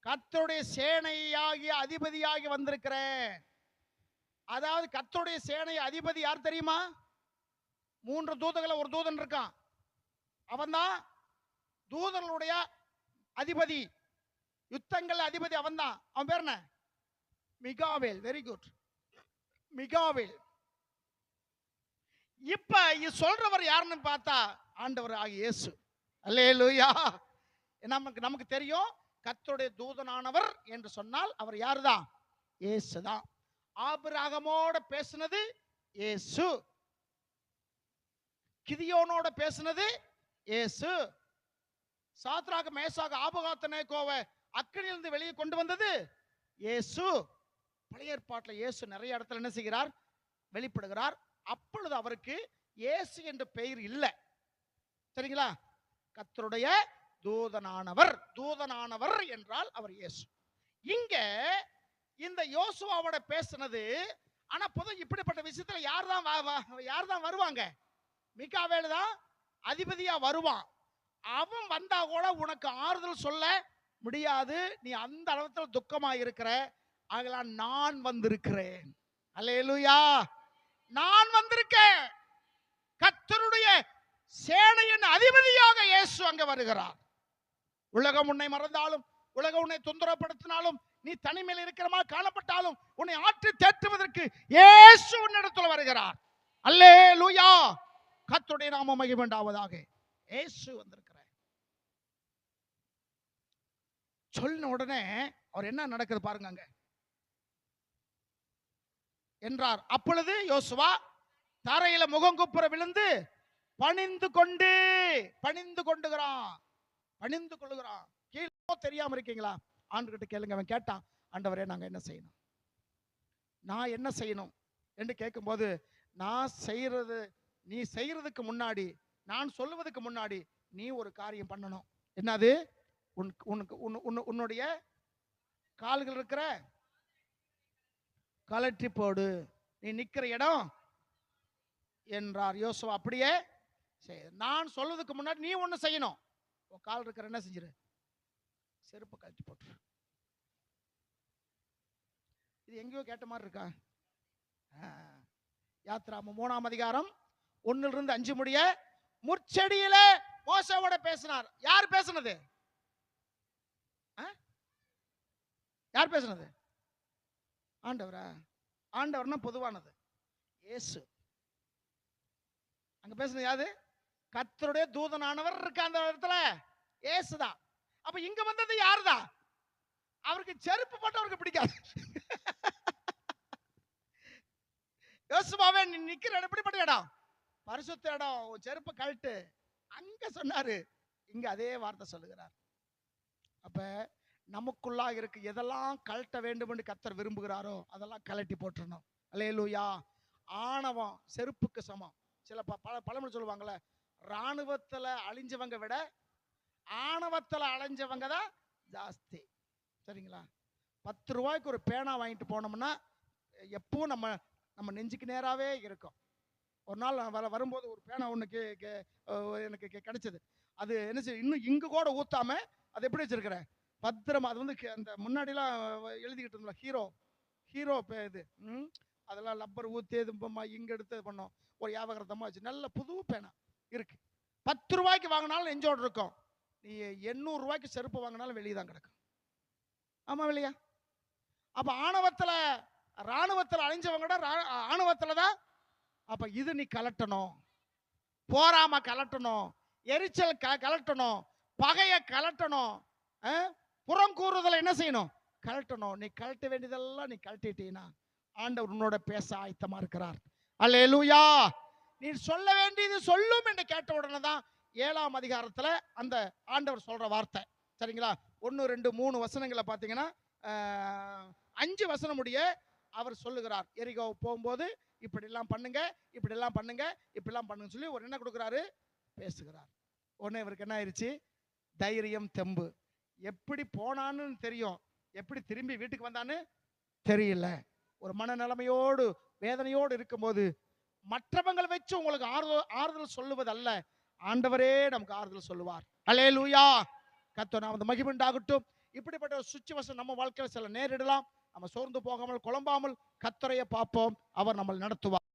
கர்த்தருடைய சேனையாகிய அதிபதியாகி வந்திருக்கிறேன். அதாவது கர்த்தருடைய சேனை அதிபதி யார் தெரியுமா? 3 தூதர்களை ஒரு தூதன் இருக்கான், அவன்தான் தூதர்களுடைய அதிபதி, யுத்தங்கள் அதிபதி அவன்தான். அவன் பேர் என்ன? மிகாவேல். Very good, Mikavel. இப்ப இது சொல்றவர் யாருன்னு பார்த்தா ஆண்டவர் ஆகிய இயேசு. அல்லேலூயா. நமக்கு தெரியும், கர்த்தருடைய தூதனானவர் என்று சொன்னால் அவர் யாருதான்? இயேசுதான். ஆபிரகாமோட பேசினது இயேசு, கிதியோனோட பேசினது இயேசு, சாத்ராக் மேசாக் ஆபேத்நேகோவை அக்கினியிலிருந்து வெளியே கொண்டு வந்தது இயேசு. பழைய ஏற்பாட்டில் இயேசு நிறைய இடத்துல என்ன செய்கிறார்? வெளிப்படுகிறார். அப்பொழுது அவருக்கு இயேசு என்ற பெயர் இல்லை. சரிங்களா? கர்த்தருடைய தூதனானவர். தூதனானவர் என்றால் அவர் இயேசு. இங்க இந்த யோசுவாவோட பேசினது. ஆனா பொதுவாக இப்படிப்பட்ட விஷயத்துல யார் தான் வருவாங்க? மிகாவேல் தான் அதிபதியா வருவான். அவன் வந்தா கூட உனக்கு ஆறுதல் சொல்ல முடியாது. நீ அந்த அளவுக்கு துக்கமா இருக்கிற. ஆகலாம் நான் வந்திருக்கிறேன். அல்லேலூயா. நான் வந்திருக்கேன். கர்த்தருடைய சேனையின் அதிபதியாக இயேசு அங்க வருகிறார். உலகம் உன்னை மறந்தாலும், உலகம் உன்னை தொந்தரப்படுத்தினாலும், நீ தனிமையில் இருக்கிறமா காணப்பட்டாலும் உன்னை ஆற்றி தேற்றுவதற்கு இயேசு உன்னிடத்தில் வருகிறார். அல்லேலூயா. கர்த்தருடைய நாமம் மகிமையுண்டாவதாக. இயேசு வந்திருக்கிறார். சொன்ன உடனே அவர் என்ன நடக்குது பாருங்க அங்க என்றார். அப்பொழுது யோசுவா தரையில முகங்குப்புற விழுந்து பணிந்து கொண்டுகிறான். கீழே தெரியாம இருக்கீங்களா? ஆண்டுகிட்ட கேளுங்க. அவன் கேட்டான், ஆண்டவரே நாங்க என்ன செய்யணும், நான் என்ன செய்யணும் என்று கேட்கும்போது, நான் செய்யறது, நீ செய்யறதுக்கு முன்னாடி, நான் சொல்லுவதற்கு முன்னாடி நீ ஒரு காரியம் பண்ணணும். என்னது? உன்னுடைய கால்கள் இருக்கிற கலற்றி போடு, நீ நிக்கிற இடம் என்றார். யோசுவா அப்படியே நான் சொல்றதுக்கு முன்னாடி நீ ஒண்ணு செய்யணும். உன் கால் இருக்கிற என்ன செஞ்சிரு? செருப்பு கழட்டி போட்டு. இது எங்கேயோ கேட்ட மாதிரி இருக்கா? யாத்ராமம் 3ஆம் அதிகாரம் 1-5 முடிய முற்செடியில மோசேவோட பேசினார். யார் பேசினது? யார் பேசினது? ஆண்டவரா? ஆண்டவர்னா பொதுவானது, இயேசு. அங்க பேசுனது யாரு? கர்த்தருடைய தூதனானவர் இருக்க அந்த இடத்துல இயேசுதான். அப்ப இங்க வந்தது யாருதான்? அவருக்கு செருப்பு போட்டவருக்கு பிடிக்காது. யோசுவாவே நீ நிக்கிற இடம் எப்படிப்பட்ட இடம்? பரிசுத்த இடம். செருப்பு கழட்டு. அங்க சொன்னாரு, இங்க அதே வார்த்தை சொல்லுகிறார். அப்ப நமக்குள்ளா இருக்கு எதெல்லாம் கழட்ட வேண்டும் என்று கர்த்தர் விரும்புகிறாரோ அதெல்லாம் கழட்டி போட்டுறணும். அல்லேலூயா. ஆணவம் செருப்புக்கு சமம். சில பழமொழி சொல்லுவாங்கல்ல, ராணுவத்துல அழிஞ்சவங்க விட ஆணவத்துல அலைஞ்சவங்க தான் ஜாஸ்தி. சரிங்களா? 10 ரூபாய்க்கு ஒரு பேனா வாங்கிட்டு போனோம்னா எப்பவும் நம்ம நம்ம நெஞ்சுக்கு நேராவே இருக்கும். ஒரு நாள் நான் வரும்போது ஒரு பேனா ஒன்று எனக்கு கிடைச்சது. அது என்ன செய்ய, இன்னும் இங்கு கூட ஊத்தாம அது எப்படி வச்சிருக்கிறேன் பத்திரமா. அது வந்து அந்த முன்னாடிலாம் எழுதிக்கிட்டு இருந்தோம் ஹீரோ ஹீரோ இது அதெல்லாம் லப்பர் ஊற்றி இங்க எடுத்து இது பண்ணோம். ஒரு வியாபாரத்தமாக வச்சு நல்ல புது பேனா இருக்கு. 10 ரூபாய்க்கு வாங்கினாலும் நெஞ்சோடு இருக்கும். நீ 800 ரூபாய்க்கு செருப்பு வாங்கினாலும் வெளியே தான் கிடக்கும். ஆமா இல்லையா? அப்ப ஆணவத்துல ராணுவத்தில் அழிஞ்சவங்கட ஆணவத்துல தான். அப்ப இது நீ கலட்டணும், போராம கலட்டணும், எரிச்சல் கலட்டணும், பகைய கலட்டணும், புறம் கூறுதலை என்ன செய்யணும், கலட்டணும். நீ கலட்ட வேண்டியதெல்லாம் நீ கலட்டிட்டீனா ஆண்டவர் உன்னோட பேச ஆயத்தமா இருக்கிறார். அல்லேலூயா. நீ சொல்ல வேண்டியது சொல்லும் என்று கேட்ட உடனே தான் 7ஆம் அதிகாரத்துல அந்த ஆண்டவர் சொல்ற வார்த்தை. சரிங்களா? 1 2 3 வசனங்களை பார்த்தீங்கன்னா 5 வசனம் முடிய அவர் சொல்லுகிறார், எரிகோ போகும்போது இப்படி எல்லாம் பண்ணுங்க, இப்படி எல்லாம் பண்ணுங்க, இப்படி எல்லாம் பண்ணுங்க சொல்லி ஒரு என்ன கொடுக்குறாரு, பேசுகிறார். உடனே இவருக்கு என்ன ஆயிடுச்சு, தைரியம் தெம்பு. எப்படி போனான்னு தெரியும், எப்படி திரும்பி வீட்டுக்கு வந்தான்னு தெரியல. ஒரு மனநிலைமையோடு வேதனையோடு இருக்கும்போது மற்றவங்களை வச்சு உங்களுக்கு ஆறுதல் சொல்லுவது அல்ல, ஆண்டவரே நமக்கு ஆறுதல் சொல்லுவார். அல்லேலூயா. கர்த்தர் நாம மகிமையுண்டாகட்டும். இப்படிப்பட்ட ஒரு சுச்சுவேஷன் நம்ம வாழ்க்கையில் சில நேரிடலாம். நம்ம சோர்ந்து போகாமல் குழம்பாமல் கர்த்தரையே பார்ப்போம், அவர் நம்மை நடத்துவார்.